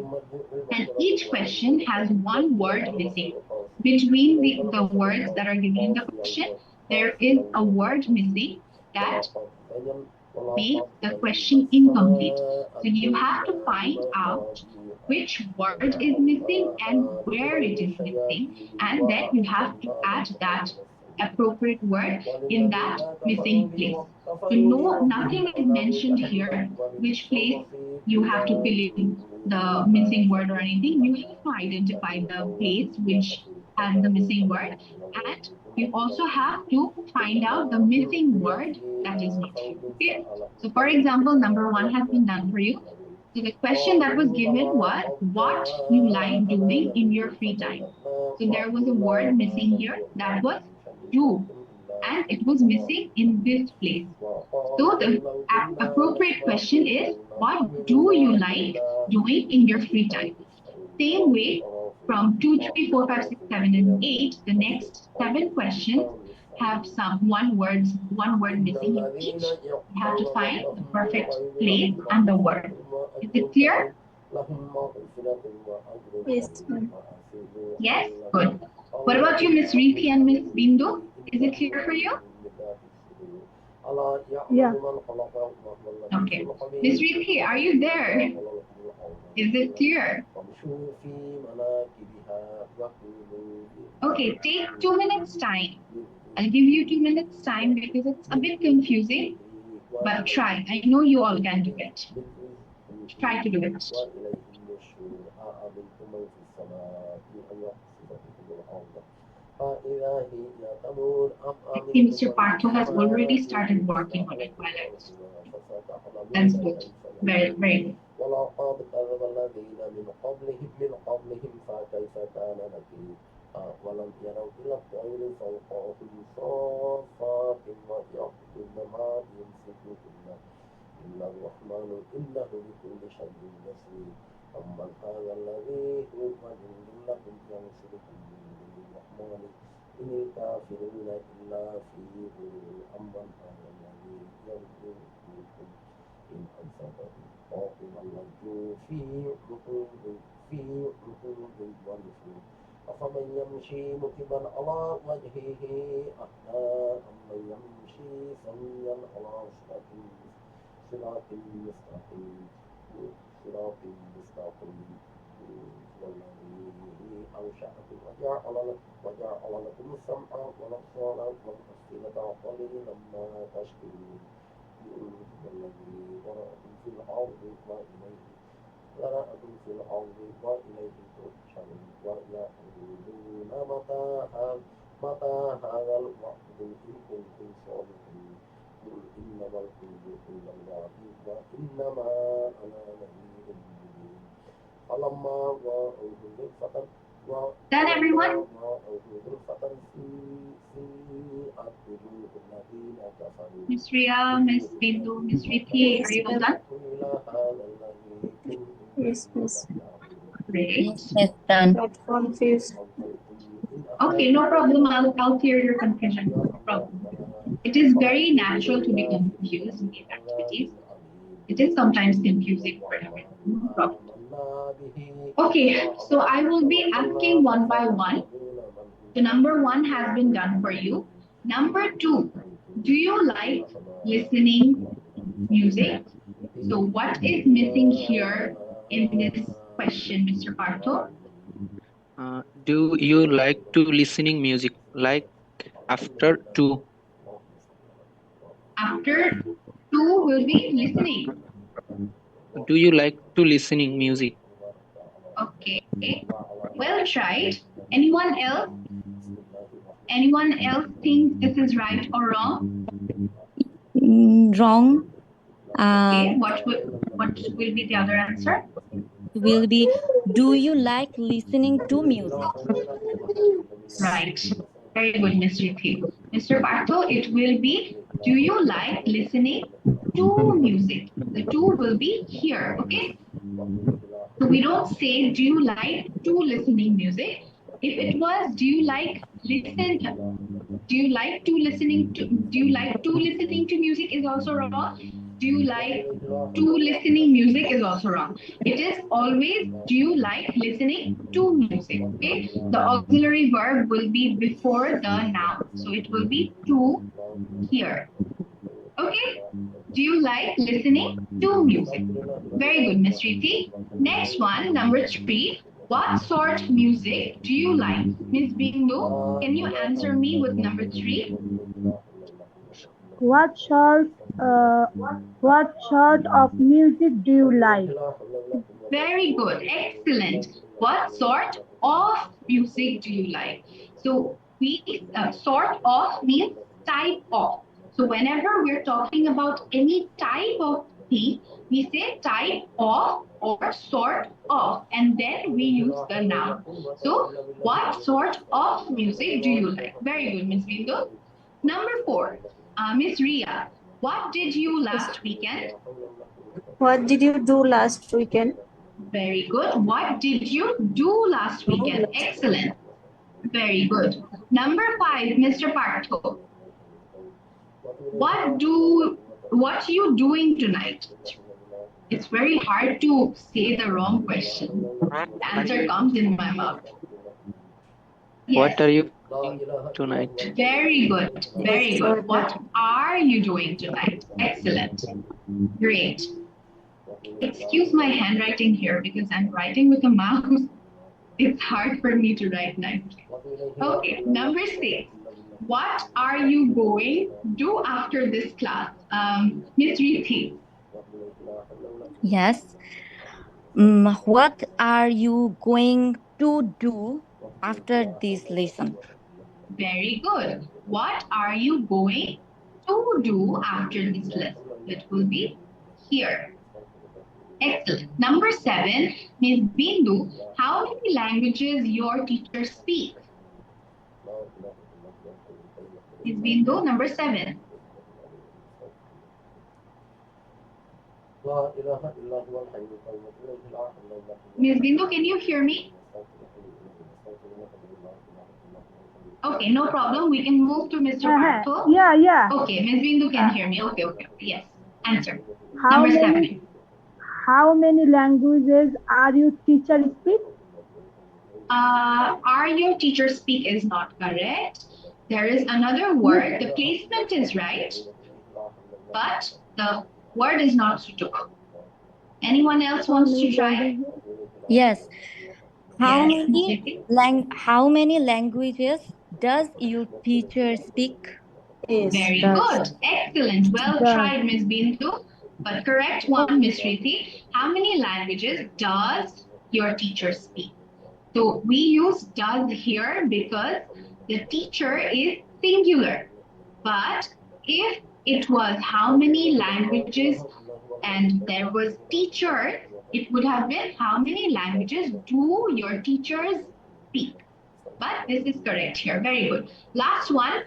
and each question has one word missing. Between the words that are given in the question, there is a word missing that makes the question incomplete. So you have to find out which word is missing and where it is missing, and then you have to add that appropriate word in that missing place. So no, nothing is mentioned here which place you have to fill in the missing word or anything. You have to identify the place which has the missing word, and you also have to find out the missing word that is not here. Okay. So for example, number 1 has been done for you. So the question that was given was what you like doing in your free time. So there was a word missing here that was do, and it was missing in this place. So the appropriate question is what do you like doing in your free time? Same way, from 2, 3, 4, 5, 6, 7, and 8, the next 7 questions have one word missing in each. You have to find the perfect place and the word. Is it clear? Yes, ma'am. Yes? Good. What about you, Miss Reethi and Miss Bindu? Is it clear for you? Yeah. Okay. Miss Reethi, are you there? Is it clear? Okay, take 2 minutes time. I'll give you 2 minutes time because it's a bit confusing, but try. I know you all can do it. Try to do it. I see Mr. Partho has already started working on it while I was talking. That's good. Very, very good. ولقد كذب الذين من قبلهم فكيف كان نكير ولم يروا إلى الطير فوقهم صافات ويقبضن ما يمسكهن إلا الرحمن إنه بكل شيء بصير أمن هذا الذي هو جند لكم ينصركم من دون الرحمن إن الكافرون إلا في غرور أمن هذا الذي يرزقكم إن أمسكه قاتل اللجوء في عقوب ونفور أفمن يمشي مكبا على وجهه أهدى أمن يمشي سويا على صراط مستقيم والذي أنشأكم وجعل لكم السمع والأبصار والأفئدة قليلا ما تشكرون والذي ذرأكم في الأرض وإليه تحشرون ويقولون متى هذا الوعد إن كنتم صادقين قل إنما الحب عند الله وإنما أنا نذير مبين فلما رأوه زلفة Done, everyone? Miss Ria, Miss Bindu, Miss Rithi, are Yes, you all ma'am. done? Yes, miss. Great. Yes, done. Got confused. Okay, no problem. I'll clear your confusion. No problem. It is very natural to be confused in these activities. It is sometimes confusing for everyone. No problem. Okay, so I will be asking one by one. So number one has been done for you. Number two, do you like listening music? So what is missing here in this question, Mr. Partho? Do you like to listening music like after two? After two will be listening. Do you like to listening music? Okay, well tried. Anyone else? Anyone else think this is right or wrong? Wrong. Okay, what will be the other answer? Will be, do you like listening to music? Right. Very good, Ms. Rithi. Mr. Partho, it will be, do you like listening to music? The two will be here, okay? So we don't say, do you like to listening music? If it was, do you like to listening to music is also wrong. Do you like to listening music is also wrong. It is always, do you like listening to music? Okay. The auxiliary verb will be before the noun. So it will be to here. Okay. Do you like listening to music? Very good, Miss Riti. Next one, number three. What sort of music do you like? Miss Bindu, can you answer me with number three? What sort uh, what sort of music do you like? Very good. Excellent. What sort of music do you like? So we sort of means type of. So whenever we're talking about any type of thing, we say type of or sort of, and then we use the noun. So what sort of music do you like? Very good, Miss Bindu. Number four, Miss Ria, what did you last weekend? What did you do last weekend? Very good. What did you do last weekend? Excellent. Very good. Number five, Mr. Partho. What you doing tonight? It's very hard to say the wrong question. The answer comes in my mouth. What Yes. are you doing tonight? Very good. Very good. What are you doing tonight? Excellent. Great. Excuse my handwriting here because I'm writing with a mouse. It's hard for me to write nicely. Okay, number six. What are you going to do after this class? Miss Rithi. Yes. What are you going to do after this lesson? Very good. What are you going to do after this lesson? It will be here. Excellent. Number seven, Miss Bindu, how many languages your teacher speak? Miss Bindu, number seven. Miss Bindu, can you hear me? Okay, no problem. We can move to Mr. Partho. Yeah. Okay, Miss Bindu can hear me. Okay. Yes. Answer. How Number many seven. how many languages are you teacher speak? Are your teacher speak is not correct. There is another word. The placement is right, but the word is not suitable. Anyone else wants to try? Yes. How Yes, Miss many Rithi? how many languages does your teacher speak? Yes, Very does. good. Excellent. Well Does. tried, Miss Bindu. But correct one, Miss Rithi. How many languages does your teacher speak? So we use does here because the teacher is singular. But if it was how many languages and there was teacher, it would have been how many languages do your teachers speak. But this is correct here. Very good. Last one,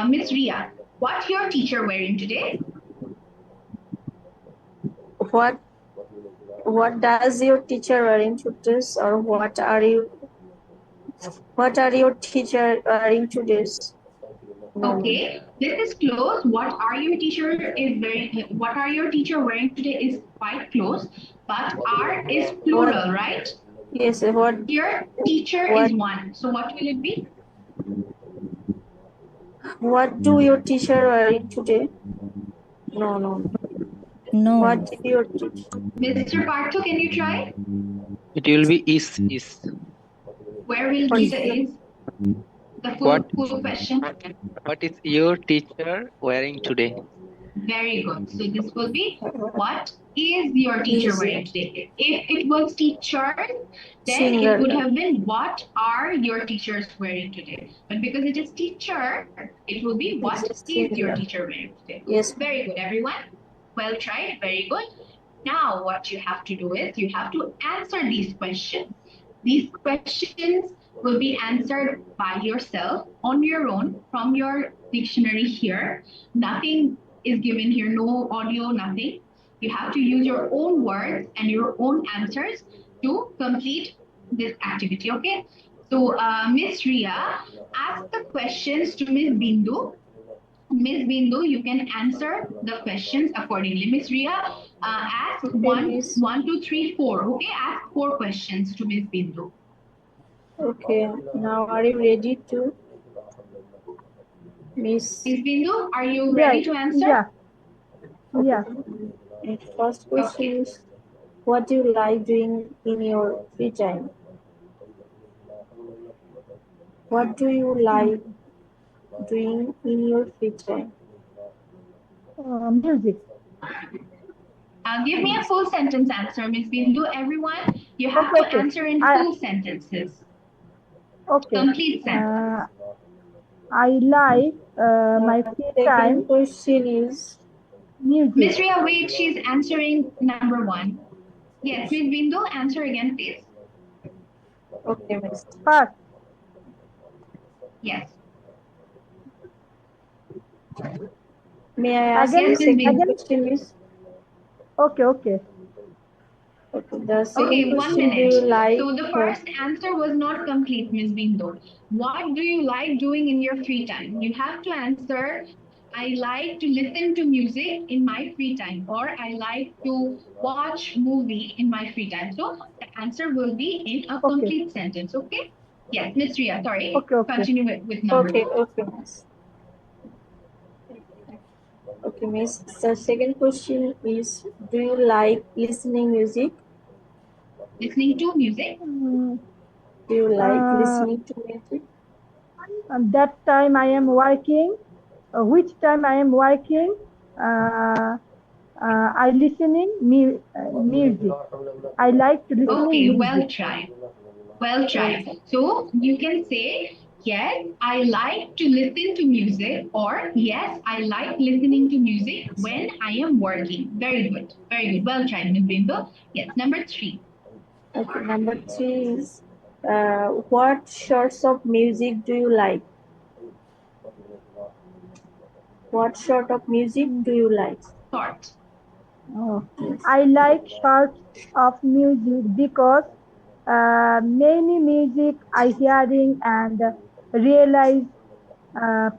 Miss Ria. What your teacher wearing today? What does your teacher wearing today, or what are your teacher wearing today? Okay, this is close. What are your teacher is very what are your teacher wearing today is quite close, but are is plural, right? Yes, what Your teacher is one. So what will it be? what do your teacher wearing today? No. No. What did your teacher? Mr. Partho, can you try? It will be is. Where will be the is? The full question. What is your teacher wearing today? Very good. So this will be what is your teacher wearing today? If it was teacher, then it would have been what are your teachers wearing today? But because it is teacher, it will be what is your teacher wearing today? Yes. Very good, everyone. Well tried. Very good. Now what you have to do is you have to answer these questions. These questions will be answered by yourself on your own from your dictionary here. Nothing is given here, no audio, nothing. You have to use your own words and your own answers to complete this activity, okay? So Miss Ria, ask the questions to Miss Bindu. Miss Bindu, you can answer the questions accordingly. Miss Ria, ask one, two, three, four. Okay, ask 4 questions to Miss Bindu. Okay, now are you ready to Miss Bindu? Are you ready to answer? Yeah. First question is, what do you like doing in your free time? What do you like doing in your free time? Music. Give me a full sentence answer, Miss Bindu. Everyone, you have to answer in full sentences. Okay. Complete sentence. I like my free time. Second question is music. Miss Ria, wait, she's answering number 1. Yes, Miss Bindu, answer again, please. Okay, Miss. First. Yes. May I ask Again, the second question, Miss? Okay. Okay, the second Okay, 1 question, do minute. you like So the first answer was not complete, Miss Bindu. What do you like doing in your free time? You have to answer, I like to listen to music in my free time, or I like to watch movie in my free time. So the answer will be in a complete sentence, okay? Yes, Miss Ria, sorry. Continue with number 2. Okay, Miss. Okay, Miss. The second question is, do you like listening music? Listening to music? Do you like listening to music? And that time I am working. Which time I am working? I listening music. I like to listen Okay, music. well tried. Well tried. So you can say, yes, I like to listen to music, or yes, I like listening to music when I am working. Very good. Very good. Well tried, Ms. Bindu. Yes, number 3. Okay, number 3 is, what sorts of music do you like? What sort of music do you like? Short. I like sorts of music because many music I hearing and realize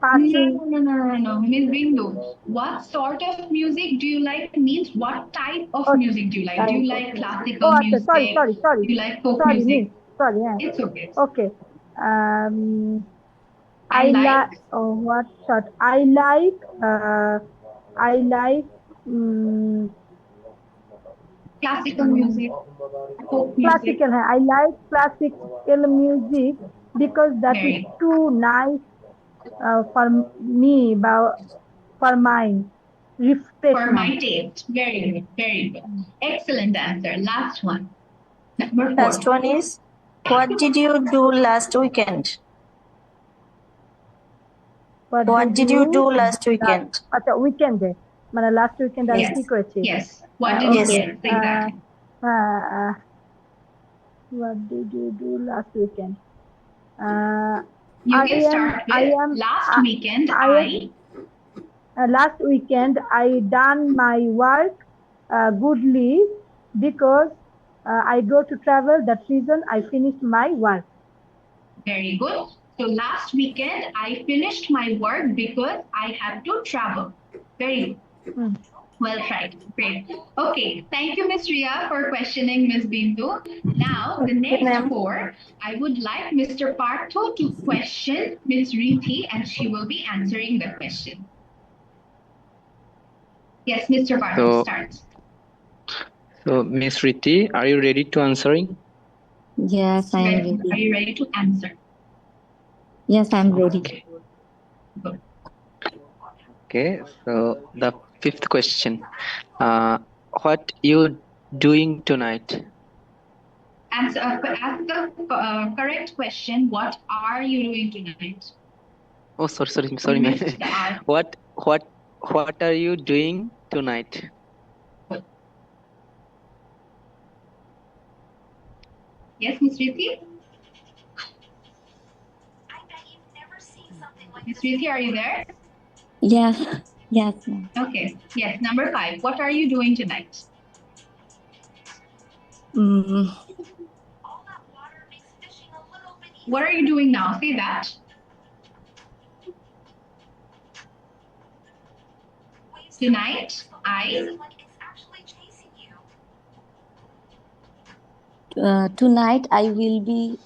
passing. No. Ms. Bindu, what sort of music do you like means what type of music do you like? Do you like classical music? Sorry. Do you like folk Sorry, music? Sorry. Yeah. It's okay. Okay. I like what sort? I like classical music, folk music. classical. I like classical music because that is too nice for me, for mine. For my taste. Very good. Very good. Excellent answer. Last one. Number 4. Last one is, what did you do last weekend? What did you do last weekend? আচ্ছা উইকেন্ডে মানে last weekend আমি কি করেছি Yes. What did you get? Exactly. what did you do last weekend You I can am. start I with am. last weekend I am. Last weekend, I done my work goodly because I go to travel. That reason I finished my work. Very good. So last weekend I finished my work because I had to travel. Very good. Mm. Well tried. Great. Okay. Thank you, Miss Ria, for questioning Miss Bindu. Now, the Okay, next ma'am. four, I would like Mr. Partho to question Miss Riti, and she will be answering the question. Yes, Mr. Partho, So, start. Miss Riti, are you ready to answering? Yes, I am Are ready. you ready to answer? Yes, I am ready. Okay. Good. Okay. So the fifth question. What you doing tonight? Ask the correct question. What are you doing tonight? Oh, sorry, You ma'am. missed the R. What are you doing tonight? Yes, Miss Riti? Miss Riti, are you there? Yes, yes, ma'am. Okay. Yes, number 5. What are you doing tonight? Mm, What are you doing now? Say that. Tonight, tonight I will be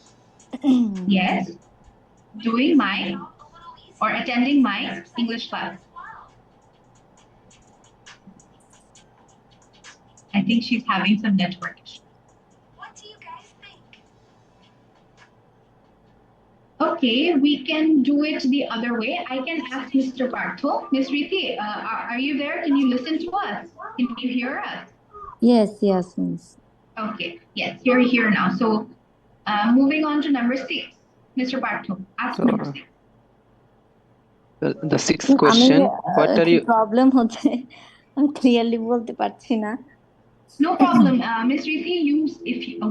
yes, doing my or attending my English class. I think she's having some network issues. Okay, we can do it the other way. I can ask Mr. Partho. Miss Riti, are you there? Can you listen to us? Can you hear us? yes, miss. Okay, yes, you're here now. So moving on to number 6. Mr. Partho, ask So number 6. the sixth আমি question. What are you? Problem হচ্ছে আমি clearly বলতে পারছি না No problem. Miss Riti,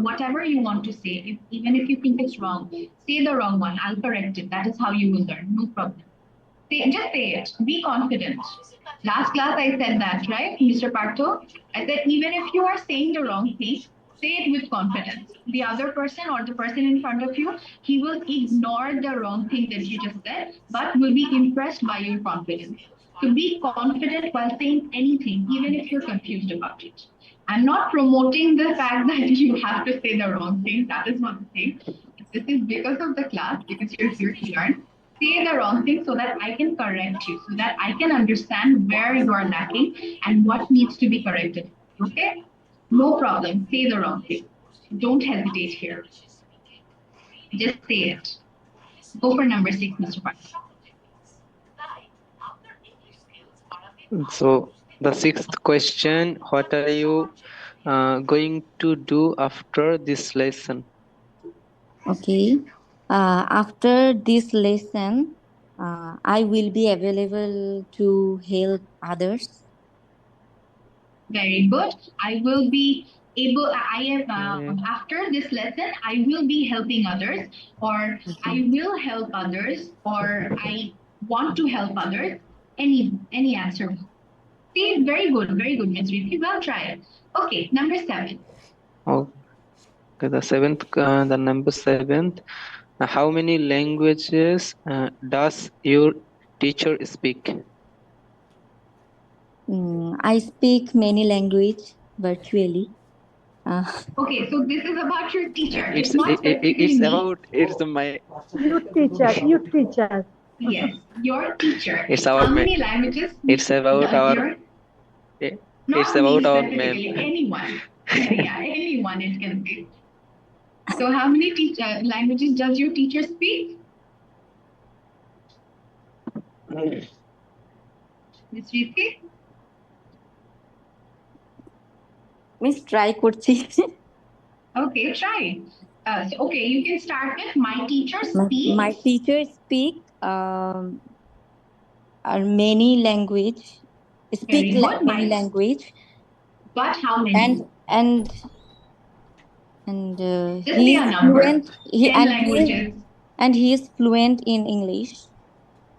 whatever you want to say, even if you think it's wrong, say the wrong one. I'll correct it. That is how you will learn. No problem. Just say it. Be confident. Last class I said that, right, Mr. Partho? I said even if you are saying the wrong thing, say it with confidence. The other person or the person in front of you, he will ignore the wrong thing that you just said, but will be impressed by your confidence. So be confident while saying anything, even if you're confused about it. I'm not promoting the fact that you have to say the wrong thing. That is not the thing. This is because of the class, because you're here to learn. Say the wrong thing so that I can correct you, so that I can understand where you are lacking and what needs to be corrected. Okay? No problem. Say the wrong thing. Don't hesitate here. Just say it. Go for number 6, Mr. Park. So the sixth question. What are you going to do after this lesson? okay after this lesson I will be available to help others. Very good. I will be able, I am, after this lesson, I will be helping others, or I will help others, or I want to help others. Any answer. See, very good, Ms. Riti. Well tried. Okay, number 7. Okay, the number 7th. How many languages does your teacher speak? I speak many language virtually. Okay, so this is about your teacher. It's not It's specifically me. my You teacher. Yes, your teacher. it's How our many languages it's about does our your, it's not me about our ma'am. specifically, anyone. Yeah, anyone it can be. So how many languages does your teacher speak? Miss Riti? Miss try করছি Okay, try. Okay, you can start with my teacher speaks. my teacher speak many language Very good. many language But how many? And Just say a number. 10 and languages. and he is fluent in English.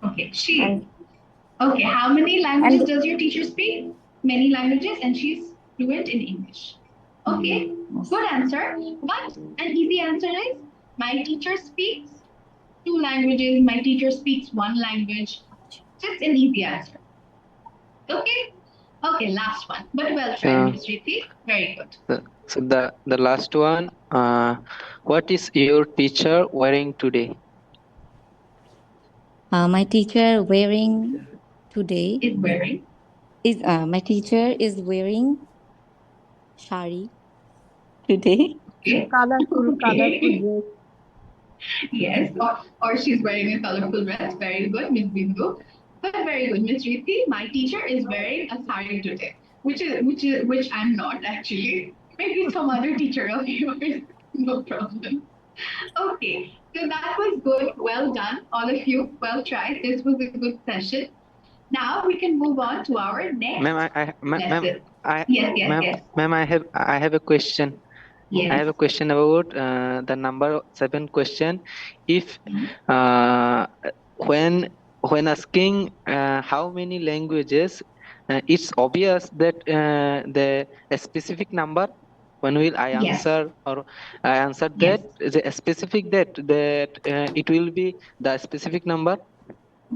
Okay, she is. And Okay, how many languages and does your teacher speak? Many languages, and she's fluent in English. Okay, good answer. But an easy answer is my teacher speaks two languages, my teacher speaks one language. Just an easy answer. Okay? Okay, last one. But well tried, Uh, Miss Riti. Very good. so the last one. What is your teacher wearing today? my teacher wearing today Is wearing. is my teacher is wearing shari today. Okay. Colorful Okay. dress. Yes, or she's wearing a colorful dress. Very good, Miss Bindu. But very good, Miss Riti. My teacher is wearing a sari today, which I'm not actually. Maybe some other teacher of yours. No problem. Okay, so that was good. Well done, all of you. Well tried. This was a good session. Now we can move on to our next Ma'am, lesson. I, Yes, yes, ma'am, yes. ma'am, I have a question. I Yes. have a question about the number 7 question. If Mhm. uh, when when asking how many languages, it's obvious that the a specific number. When will I Yes. answer or I answer Yes. that the specific that it will be the specific number.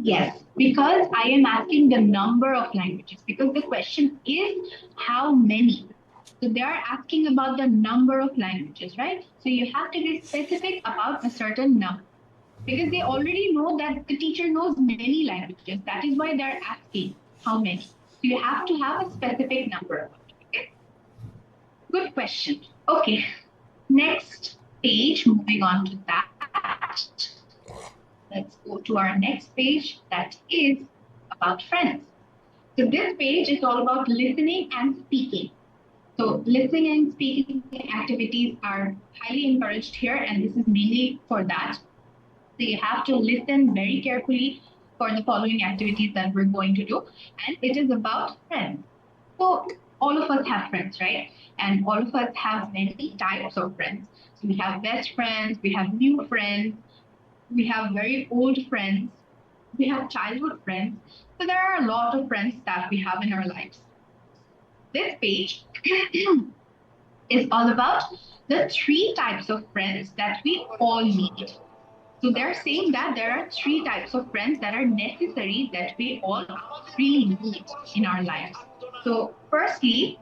Yes, because I am asking the number of languages because the question is how many. So they are asking about the number of languages, right? So you have to be specific about a certain number because they already know that the teacher knows many languages. That is why they're asking how many. So you have to have a specific number. Okay? Good question. Okay, next page, moving on to that. Let's go to our next page that is about friends. So this page is all about listening and speaking. So listening and speaking activities are highly encouraged here, and this is mainly for that. So you have to listen very carefully for the following activities that we're going to do, and it is about friends. So all of us have friends, right? And all of us have many types of friends. So we have best friends, we have new friends, we have very old friends, we have childhood friends. So there are a lot of friends that we have in our lives. This page is all about the three types of friends that we all need. So they're saying that there are three types of friends that are necessary that we all really need in our lives. So firstly,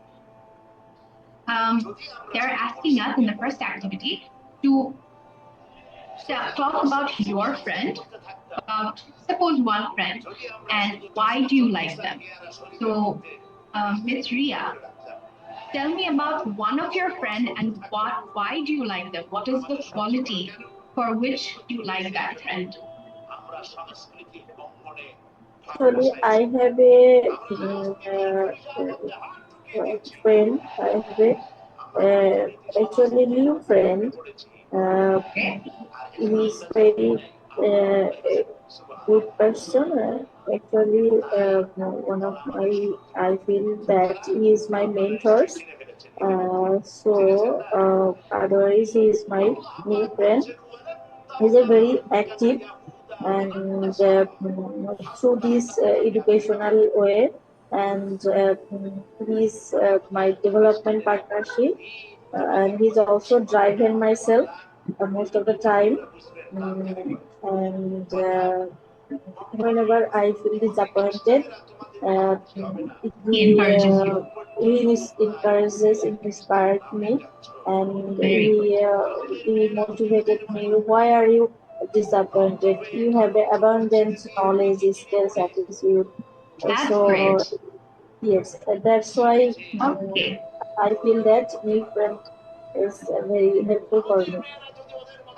they're asking us in the first activity to talk about your friend, about suppose one friend, and why do you like them? So, Miss Ria, tell me about one of your friend and why do you like them? What is the quality for which you like that friend? Actually, I have a friend. I have a actually new friend. Uh, Okay. he is very a good person. Actually, one of my I feel that he is my mentors. Otherwise, he is my new friend. He's a very active and through this educational way and he's my development partnership and he's also driving myself most of the time. And whenever I feel disappointed, uh, He encourages you. encourages, inspired me, and Very good. he motivated me. Why are you disappointed? You have abundant knowledge, skills, attitude. That's So great. yes, that's why Okay. I feel that new friend is very helpful for me.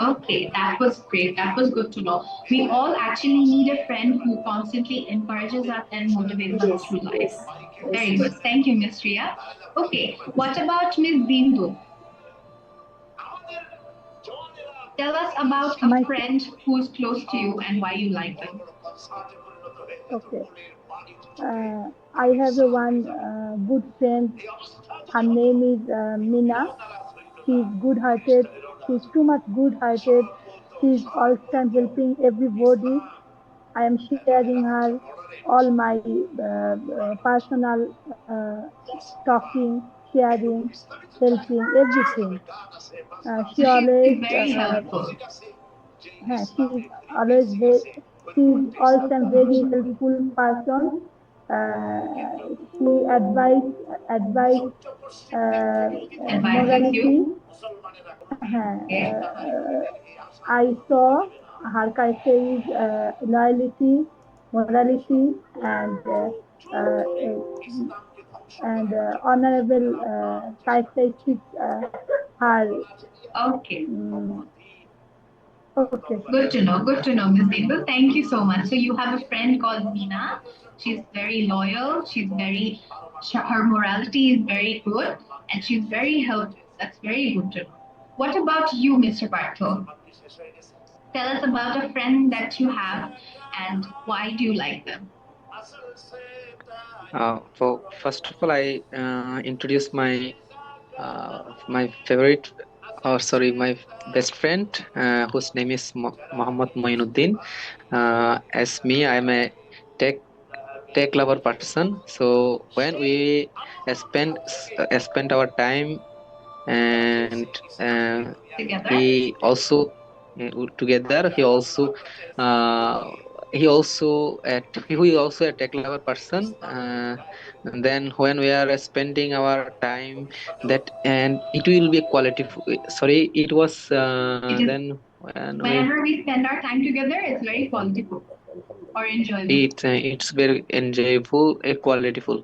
Okay, that was great. That was good to know. We all actually need a friend who constantly encourages us and motivates us Yes, through life. yes, Very yes. good. Thank you, Miss Ria. Okay, what about Miss Bindu? Tell us about a My friend who's close to you and why you like them. okay. I have a one good friend. Her name is Mina. She's good-hearted. She's too much good-hearted. She's all time helping everybody. I am sharing her all my personal talking, sharing, helping, everything. She So she's always, very helpful. she's always very, she's also very helpful person. She advise Advises morality. you. Okay. I saw her character is loyalty, morality, uh, honorable characteristics. Her Okay. okay. Good to know. Good to know, Miss Abel. Thank you so much. So you have a friend called Meena. She's very loyal. Her morality is very good, and she's very helpful. That's very good to know. What about you, Mr. Bartol? Tell us about a friend that you have, and why do you like them? So first of all, I introduce my favorite, or sorry, my best friend, whose name is Mohammad Moinuddin. As me, I'm a tech tech lover person. So when we spend our time, and Together? he also together, uh, he also a tech lover person. And then when we are spending our time, that and it will be quality. Sorry, it was It is then when we whenever we spend our time together, it's very qualityful or enjoyable. it's very enjoyable, qualityful.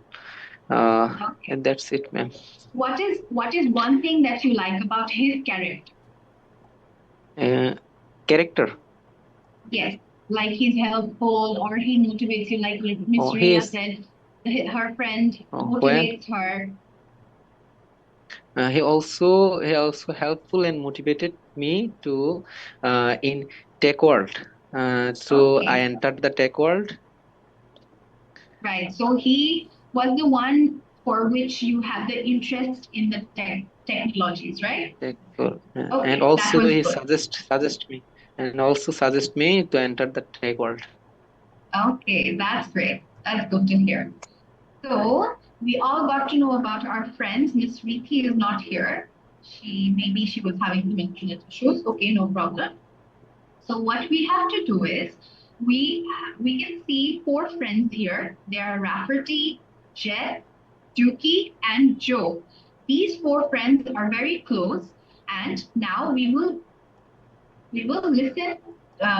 Okay. And that's it, ma'am. What is one thing that you like about his character? Uh, Character. Yes, like he's helpful or he motivates you, like Miss Oh, he Ria is. said, her friend When motivates her. he also helpful and motivated me to in tech world. So I Okay, entered the tech world. right. So he was the one for which you had the interest in the technologies, right? Tech world. And Okay, that also was he good. suggest me to enter the tech world. Okay, that's great. That's good to hear. So we all got to know about our friends. Miss Riti is not here. She was having some internet issues. Okay, no problem. So what we have to do is we can see four friends here. They are Rafferty, Jet, Dookie, and Joe. These four friends are very close, and now we will listen.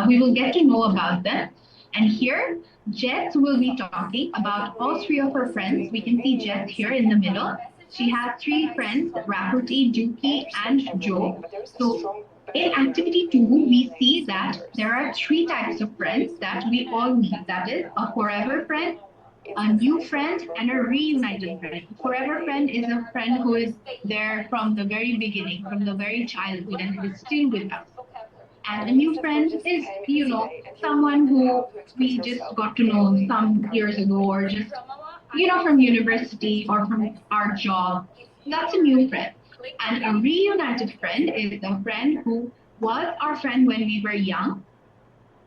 We will get to know about them. And here, Jess will be talking about all three of her friends. We can see Jess here in the middle. She has three friends, Rafferty, Dookie, and Joe. So in activity two, we see that there are three types of friends that we all need. That is a forever friend, a new friend, and a reunited friend. A forever friend is a friend who is there from the very beginning, from the very childhood, and is still with us. And a new friend is, someone who we just got to know some years ago, or just, from university or from our job. That's a new friend. And a reunited friend is a friend who was our friend when we were young,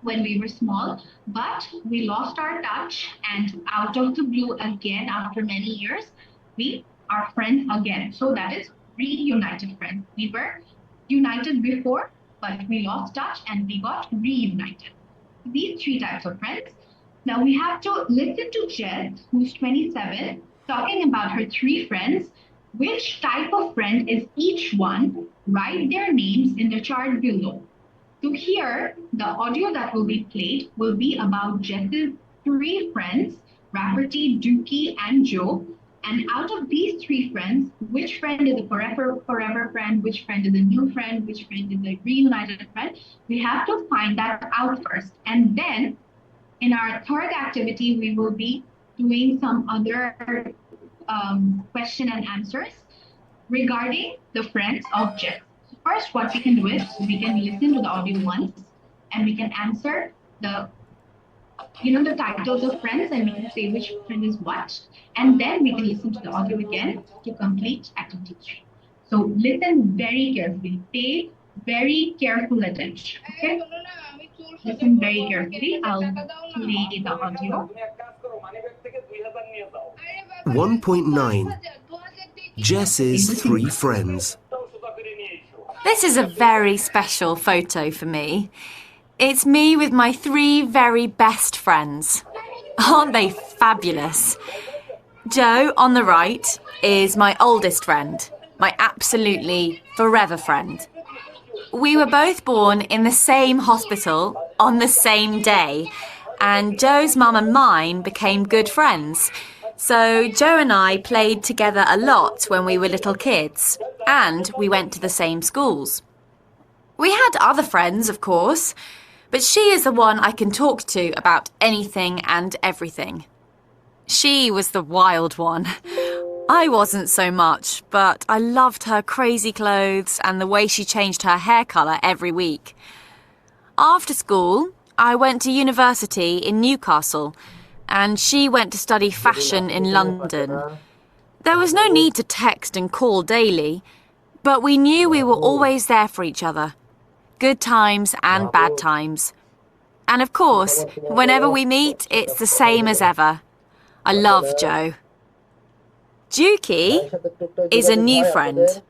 when we were small, but we lost our touch, and out of the blue again, after many years, we are friends again. So that is reunited friends. We were united before, but we lost touch and we got reunited. These three types of friends. Now we have to listen to Jess, who's 27, talking about her three friends. Which type of friend is each one? Write their names in the chart below. So here, the audio that will be played will be about Jess's three friends, Rafferty, Dookie, and Joe. And out of these three friends, which friend is a forever friend, which friend is a new friend, which friend is a reunited friend, we have to find that out first. And then in our third activity, we will be doing some other question and answers regarding the friends of Jeff. First, what we can do is we can listen to the audio once and we can answer the titles of friends, and we can say which friend is what. And then we can listen to the audio again to complete activity 3. So listen very carefully. Pay very careful attention. Okay? Listen very carefully. I'll play the audio. 1.9 Jess's three friends. This is a very special photo for me. It's me with my three very best friends. Aren't they fabulous? Joe, on the right, is my oldest friend, my absolutely forever friend. We were both born in the same hospital on the same day, and Joe's mum and mine became good friends. So Joe and I played together a lot when we were little kids, and we went to the same schools. We had other friends, of course, but she is the one I can talk to about anything and everything. She was the wild one. I wasn't so much, but I loved her crazy clothes and the way she changed her hair colour every week. After school, I went to university in Newcastle, and she went to study fashion in London. There was no need to text and call daily, but we knew we were always there for each other. Good times and bad times. And of course, whenever we meet, it's the same as ever. I love Joe. Juki is a new friend,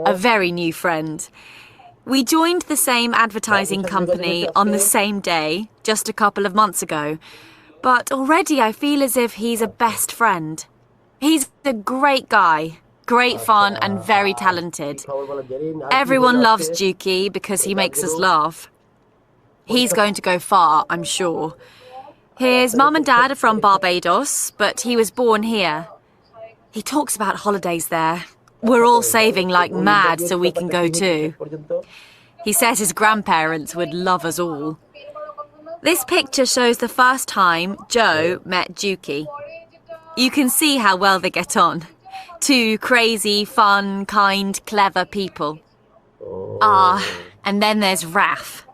a very new friend. We joined the same advertising company on the same day, just a couple of months ago, but already I feel as if he's a best friend. He's a great guy, great fun and very talented. Everyone loves Juki because he makes us laugh. He's going to go far, I'm sure. His mum and dad are from Barbados, but he was born here. He talks about holidays there. We're all saving like mad so we can go too. He says his grandparents would love us all. This picture shows the first time Joe met Juki. You can see how well they get on. Two crazy, fun, kind, clever people. And then there's Raf,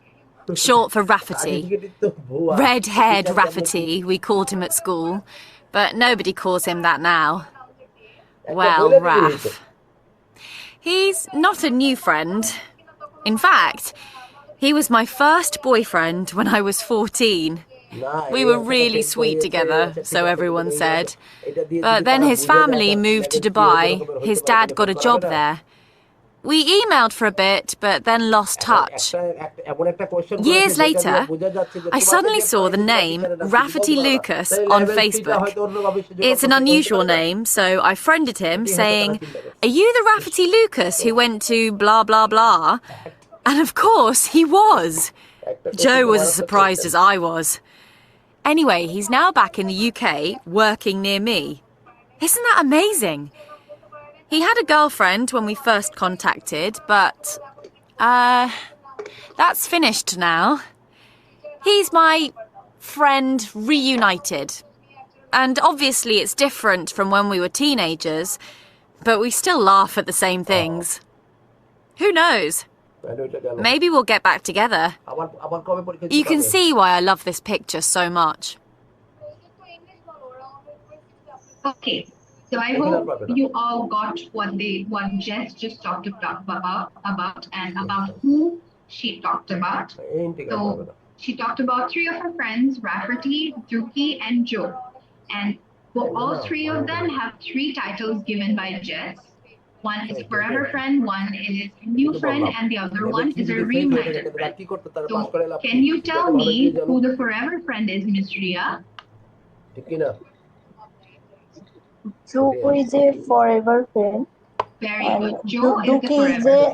short for Rafferty. Red-haired Rafferty, we called him at school, but nobody calls him that now. Well, Raf. He's not a new friend. In fact, he was my first boyfriend when I was 14. We were really sweet together, so everyone said. But then his family moved to Dubai. His dad got a job there. We emailed for a bit, but then lost touch. Years later, I suddenly saw the name Rafferty Lucas on Facebook. It's an unusual name, so I friended him, saying, "Are you the Rafferty Lucas who went to blah, blah, blah?" And of course, he was. Joe was as surprised as I was. Anyway, he's now back in the UK, working near me. Isn't that amazing? He had a girlfriend when we first contacted, but, that's finished now. He's my friend reunited. And obviously it's different from when we were teenagers, but we still laugh at the same things. Who knows? Maybe we'll get back together. You can see why I love this picture so much. Okay. So I hope you all got what Jess just talked about and about who she talked about. So she talked about three of her friends, Rafferty, Juki, and Joe. And all three of them have three titles given by Jess. One is forever friend, one is new friend, and the other one is a reunited friend. So can you tell me who the forever friend is, Miss Ria? Joe is a forever friend. Very And good. Joe is the Duki forever.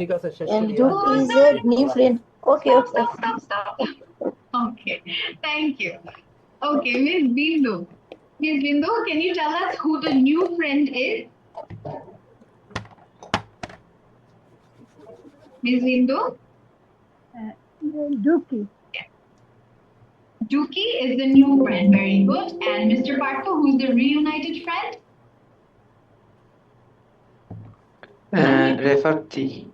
is a new friend. Okay. Stop. Okay, thank you. Okay, Miss Bindu. Miss Bindu, can you tell us who the new friend is? Miss Bindu? Duki. Duki is the new friend. Very good. And Mr. Parko, who's the reunited friend? Rafferty.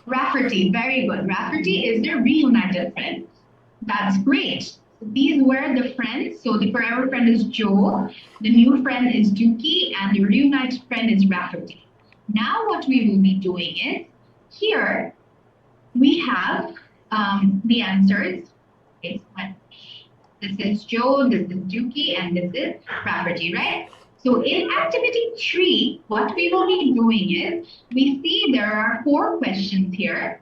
Rafferty. Very good. Rafferty is the reunited friend. That's great. These were the friends. So the forever friend is Joe, the new friend is Duki, and the reunited friend is Rafferty. Now what we will be doing is, here we have the answers. Okay, so this is Joe, this is Dookie, and this is Rafferty, right? So in activity 3, what we will be doing is, we see there are 4 questions here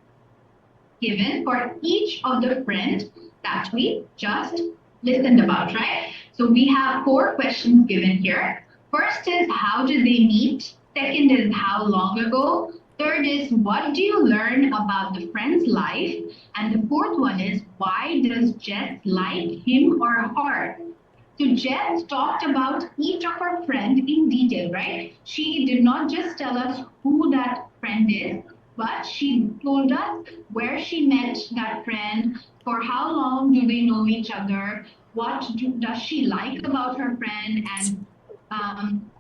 given for each of the friends that we just listened about, right? So we have 4 questions given here. First is, how did they meet? Second is, how long ago? Third is, what do you learn about the friend's life? And the fourth one is, why does Jess like him or her? So Jess talked about each of her friends in detail, right? She did not just tell us who that friend is, but she told us where she met that friend, for how long do they know each other, does she like about her friend, and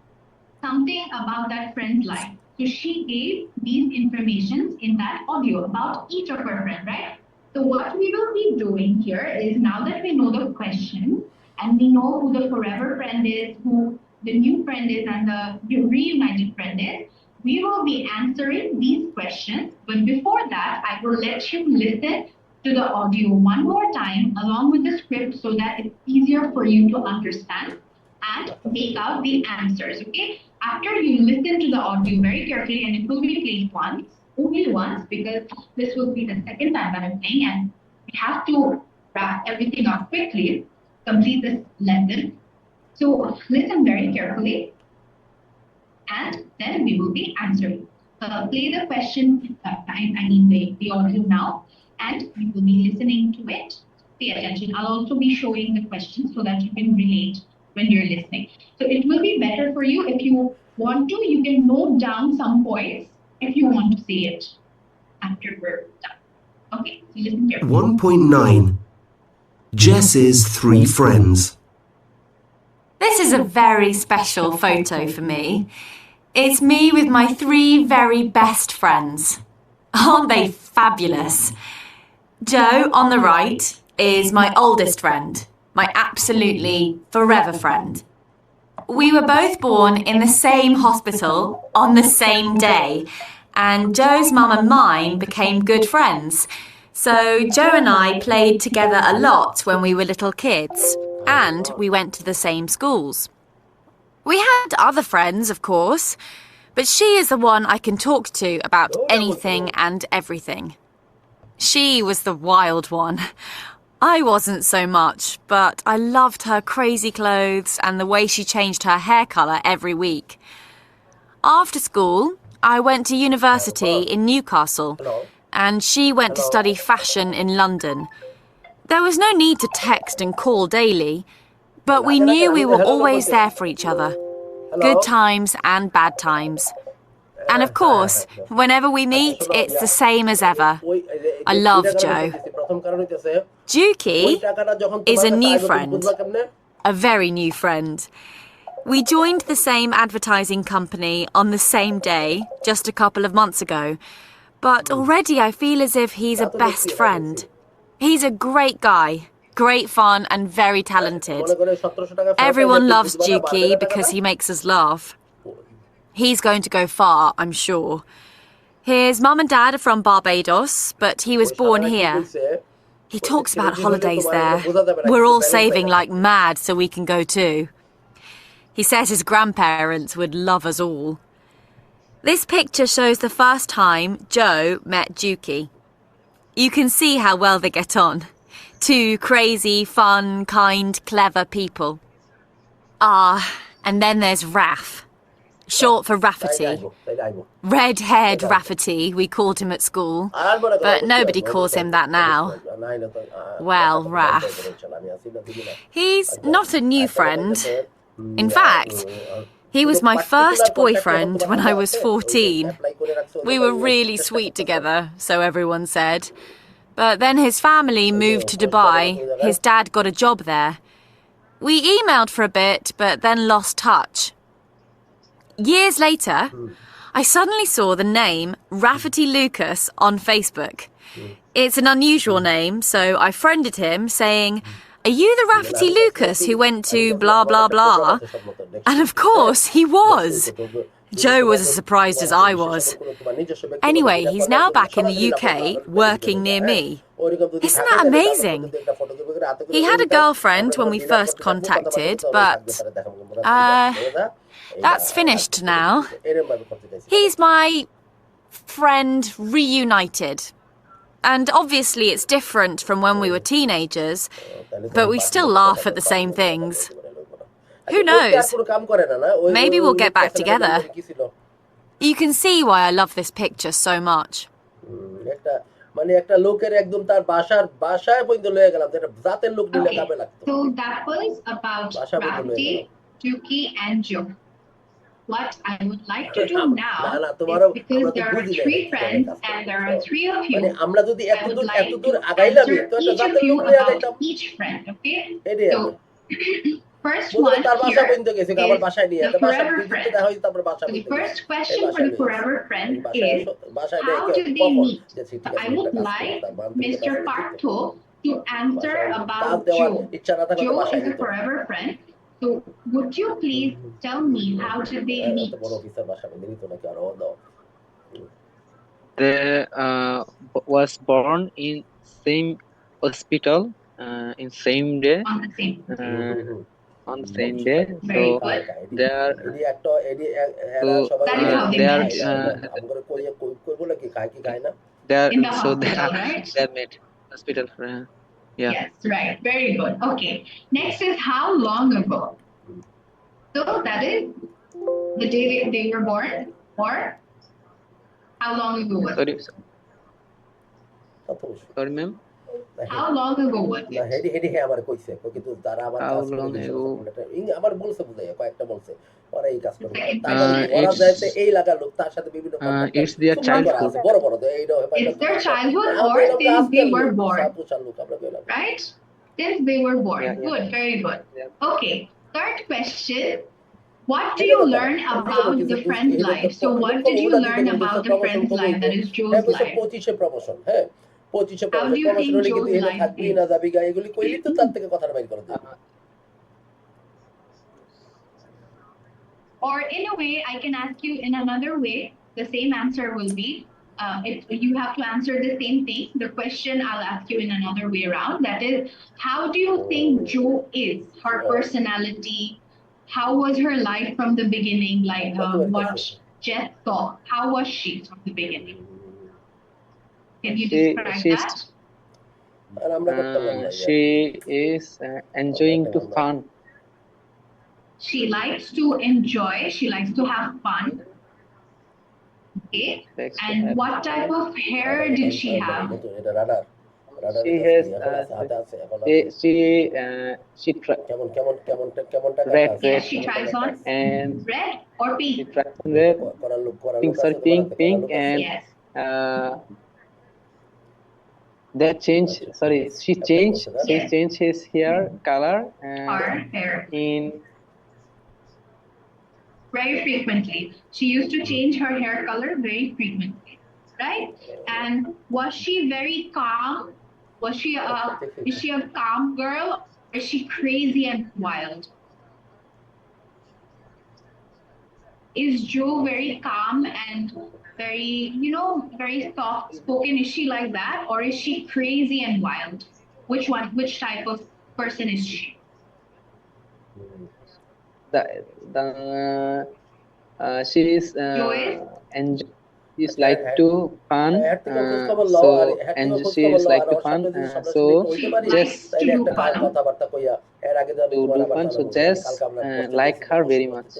something about that friend's life. So she gave these informations in that audio about each of her friends, right? So what we will be doing here is, now that we know the question and we know who the forever friend is, who the new friend is, and the reunited friend is, we will be answering these questions. But before that, I will let you listen to the audio one more time along with the script so that it's easier for you to understand and make out the answers, okay? After you listen to the audio very carefully, and it will be played once, only once, because this will be the second time that I'm playing, and we have to wrap everything up quickly, complete this lesson. So listen very carefully, and then we will be answering. Play the question, the audio now, and you will be listening to it. Pay attention. I'll also be showing the questions so that you can relate when you're listening. So it will be better for you if you want to, you can note down some points if you want to say it after we're done. Okay, so listen carefully. 1.9 Jess's 3 friends. This is a very special photo for me. It's me with my 3 very best friends. Aren't they fabulous? Joe, on the right, is my oldest friend, my absolutely forever friend. We were both born in the same hospital on the same day, and Joe's mum and mine became good friends. So Joe and I played together a lot when we were little kids, and we went to the same schools. We had other friends, of course, but she is the one I can talk to about anything and everything. She was the wild one. I wasn't so much, but I loved her crazy clothes and the way she changed her hair colour every week. After school, I went to university in Newcastle, and she went to study fashion in London. There was no need to text and call daily, but we knew we were always there for each other. Good times and bad times. And of course, whenever we meet, it's the same as ever. I love Joe. Juki is a new friend, a very new friend. We joined the same advertising company on the same day, just a couple of months ago, but already I feel as if he's a best friend. He's a great guy, great fun and very talented. Everyone loves Juki because he makes us laugh. He's going to go far, I'm sure. His mum and dad are from Barbados, but he was born here. He talks about holidays there. We're all saving like mad so we can go too. He says his grandparents would love us all. This picture shows the first time Joe met Juki. You can see how well they get on. 2 crazy, fun, kind, clever people. And then there's Raff. Short for Rafferty. Red-haired Rafferty, we called him at school, but nobody calls him that now. Well, Raff. He's not a new friend. In fact, he was my first boyfriend when I was 14. We were really sweet together, so everyone said. But then his family moved to Dubai. His dad got a job there. We emailed for a bit, but then lost touch. Years later, I suddenly saw the name Rafferty Lucas on Facebook. It's an unusual name, so I friended him saying, "Are you the Rafferty Lucas who went to blah blah blah?" And of course he was. Joe was as surprised as I was. Anyway, he's now back in the UK, working near me. Isn't that amazing? He had a girlfriend when we first contacted, but that's finished now. He's my friend reunited. And obviously it's different from when we were teenagers, but we still laugh at the same things. Who knows? Maybe we'll get back together. You can see why I love this picture so much. মানে একটা লোকের একদম তার বাসায় পর্যন্ত লয়ে গেলাম যেটা জাতের লোক নিলে কামে লাগতো So that was about Rafti, Tuki and Joe. What I would like to do now is because there are 3 friends and there are 3 of you, আমরা যদি I would like to answer each of you about each friend, okay? So first one here is the forever friend. So the first question for the forever friend is, how did they meet? So I would like Mr. Partho to answer about Joe. Joe is a forever friend. So would you please tell me how did they meet? They was born in same hospital in same day. On the same On the same day. So they are in the hospital, right? They met hospital. Yeah. Yes, right. Very good. Okay. Next is how long ago? So that is the day they were born, or how long ago was it? Sorry, ma'am. How long ago was it? হেডি আমার কইছে কিন্তু তারা আবার কাজ করে আমার বলছে বুঝাই কয়েকটা বলছে ওরা এই কাজ করে ওরা যাইতে এই লাগা লোক তার সাথে বিভিন্ন it's their childhood. বড় বড় এইটা It's their childhood or since they were born, right? Since they were born. Good, very good. Okay, third question. What do you learn about the friend's life? So what did you learn about the friend's life, that is Joe's life? 25 promotion হ্যাঁ 25 promotion হলে কিন্তু এনে থাকবি না যাবি গা এগুলি কইলি তো তার থেকে কথাটা বাইর করে দিই Or in a way, I can ask you in another way, the same answer will be, if you have to answer the same thing, the question I'll ask you in another way around, that is, how do you think Joe is, her personality, how was her life from the beginning, like what Jess saw, how was she from the beginning? Can you describe that? She is enjoying to fun. She likes to enjoy, she likes to have fun. Okay. And what type of hair did she have? She has red, yes, she tries on and red or pink. She tries on red, pink, and yes. That change. Sorry, she changed his hair color Her hair. in very frequently. She used to change her hair color very frequently, right? And was she very calm? Was she is she a calm girl? Or is she crazy and wild? Is Joe very calm and very, very soft spoken? Is she like that? Or is she crazy and wild? Which one? Which type of person is she? She is she's like to fun, so and she is like to fun, so just to do fun. So just like her very much.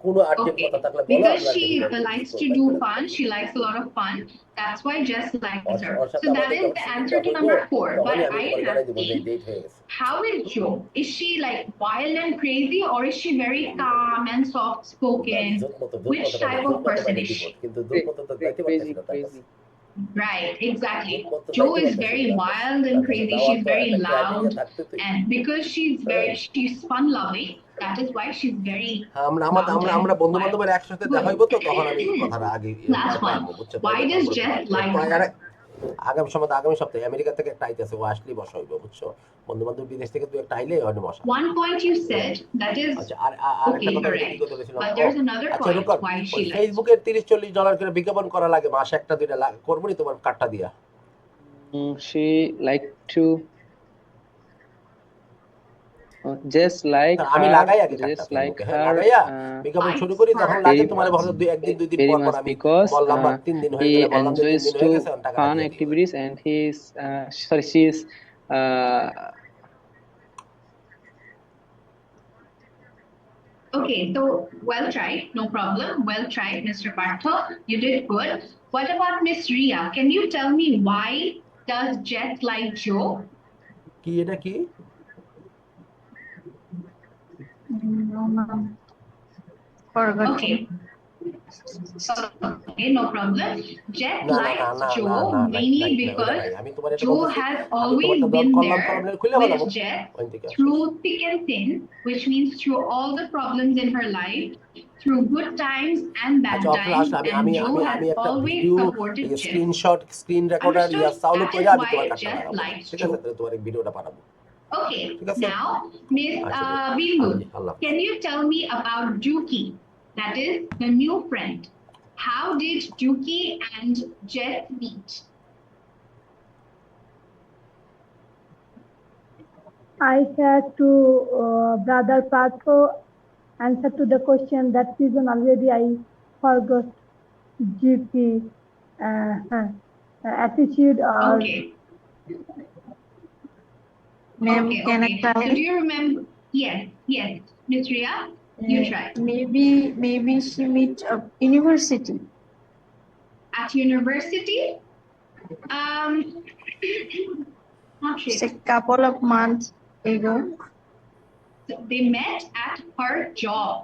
Okay. Because she likes to do fun, she likes a lot of fun. That's why Jess likes her. So that is the answer to number 4. But I am asking, how is Joe? Is she like wild and crazy, or is she very calm and soft spoken? Which type of person is she? Crazy. Right, exactly. Joe is very wild and crazy. She's very loud, and because she's fun loving, that is why she's very আমরা বন্ধু-বান্ধবের একসাথে দেখা হইব তো তখন আমি কথাটা আগে last one. Why does Jess like her? আগামী সপ্তাহে আমেরিকা থেকে একটা আইতেছে, ও আসলেই বসা হইব, বুঝছো? বন্ধু বান্ধব বিদেশ থেকে তুই একটা আইলে হয় বসা। One point you said that is আচ্ছা, আর একটা okay, কথা কি correct. বলেছিলাম? But there's another আচ্ছা, point এরকম why ওই she left. ফেসবুকের $30-40 করে বিজ্ঞাপন করা লাগে, মাসে একটা দুইটা করবো নি তোমার কার্ডটা দিয়া। She like to just like আমি her, লাগাই আগে কার্ডটা just like ফেসবুকে, হ্যাঁ her. লাগাইয়া বিজ্ঞাপন শুরু করি, যখন লাগে Very তোমার ভরসা একদিন দুই দিন very পর much আমি because বললাম বা 3 দিন হয়ে he গেলে বললাম যে 3 enjoys দিন to হয়ে গেছে, টাকাটা fun দিয়ে দিই। activities and he's sorry she is Okay, so well tried, no problem. Well tried, Mr. Partho. You did good. What about Miss Ria? Can you tell me why does Jet like Joe? কি এটা কি? No, ma'am. Forgot. Okay. Okay, no problem. Jet না likes নাই Joe নাই mainly নাই ওইটা because নাই, আমি তোমার এটা Joe বলতেছি, has আমি always তোমারটা been কলম there খুলে with ফেলাবো Jet ওই থেকে। through thick and thin, which means through all the problems in her life, through good times and bad আচ্ছা, times, আমি and আমি Joe আমি has আমি একটা always video supported Jet. Screenshot screen recorder Understood? চালু That করে is আমি তোমার why কার্ডটা Jet লাগাবো, likes ঠিক আছে? Joe. তাহলে তোমার এই ভিডিওটা পাঠাবো, Okay, ঠিক আছে? now Miss আচ্ছা ঠিক আছে, Bindu, জি, আল্লাহ হাফেজ। can you tell me about Dookie? That is the new friend. How did Dookie and Jet meet? I had to brother Patho answer to the question. That reason already I forgot duty, attitude or. Okay. Ma'am, Okay, can I okay. try? So do you remember? Yes, yes. Miss Ria, you try. Maybe she meet at university. At university? Not It's really. a couple of months ago. So they met at her job.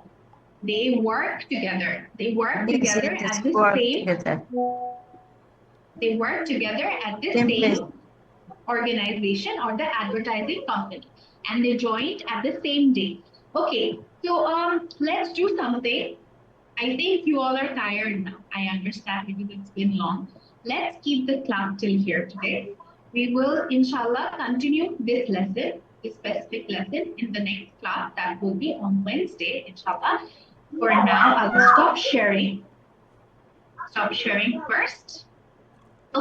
They work together. They work Yes, together yes, at the work same. together. They work together at the Same same place. organization or the advertising company, and they joined at the same day. Okay, so let's do something. I think you all are tired now. I understand because it's been long. Let's keep the class till here today. We will, inshallah, continue this lesson, this specific lesson, in the next class that will be on Wednesday, inshallah. For now, I'll stop sharing. Stop sharing first.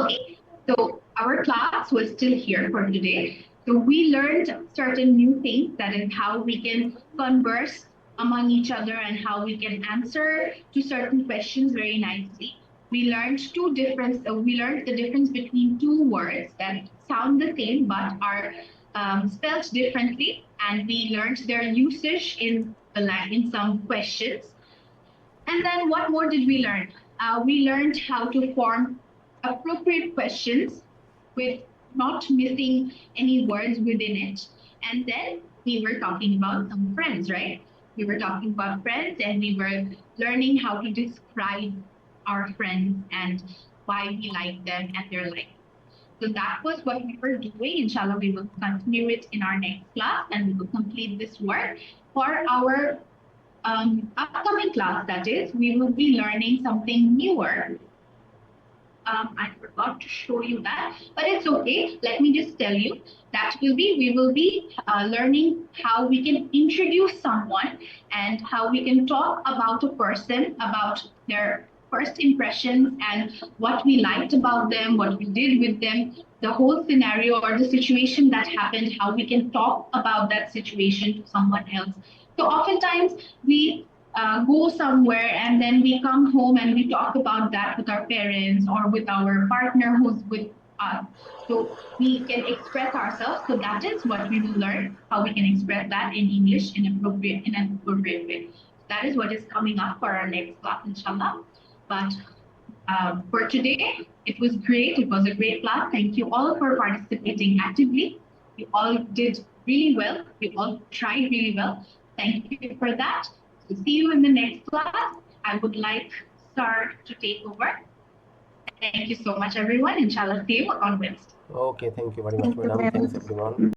Okay, so our class was still here for today. So we learned certain new things, that is how we can converse among each other and how we can answer to certain questions very nicely. We learned we learned the difference between two words that sound the same but are spelled differently, and we learned their usage in some questions. And then what more did we learn? We learned how to form appropriate questions with not missing any words within it. And then we were talking about some friends, right? We were talking about friends, and we were learning how to describe our friends and why we like them and their like. So that was what we were doing. Inshallah, we will continue it in our next class, and we will complete this work for our upcoming class. That is, we will be learning something newer. I forgot to show you that, but it's okay. Let me just tell you that we will be learning how we can introduce someone and how we can talk about a person, about their first impressions and what we liked about them, what we did with them, the whole scenario or the situation that happened, how we can talk about that situation to someone else. So oftentimes we go somewhere and then we come home and we talk about that with our parents or with our partner who's with us. So we can express ourselves. So that is what we will learn, how we can express that in English in an appropriate way. That is what is coming up for our next class, inshallah. But for today, it was great. It was a great class. Thank you all for participating actively. You all did really well. You all tried really well. Thank you for that. So see you in the next class. I would like Sar to take over. Thank you so much, everyone. Inshallah, see you on Wednesday. Okay, thank you very much, madam. Thanks, everyone.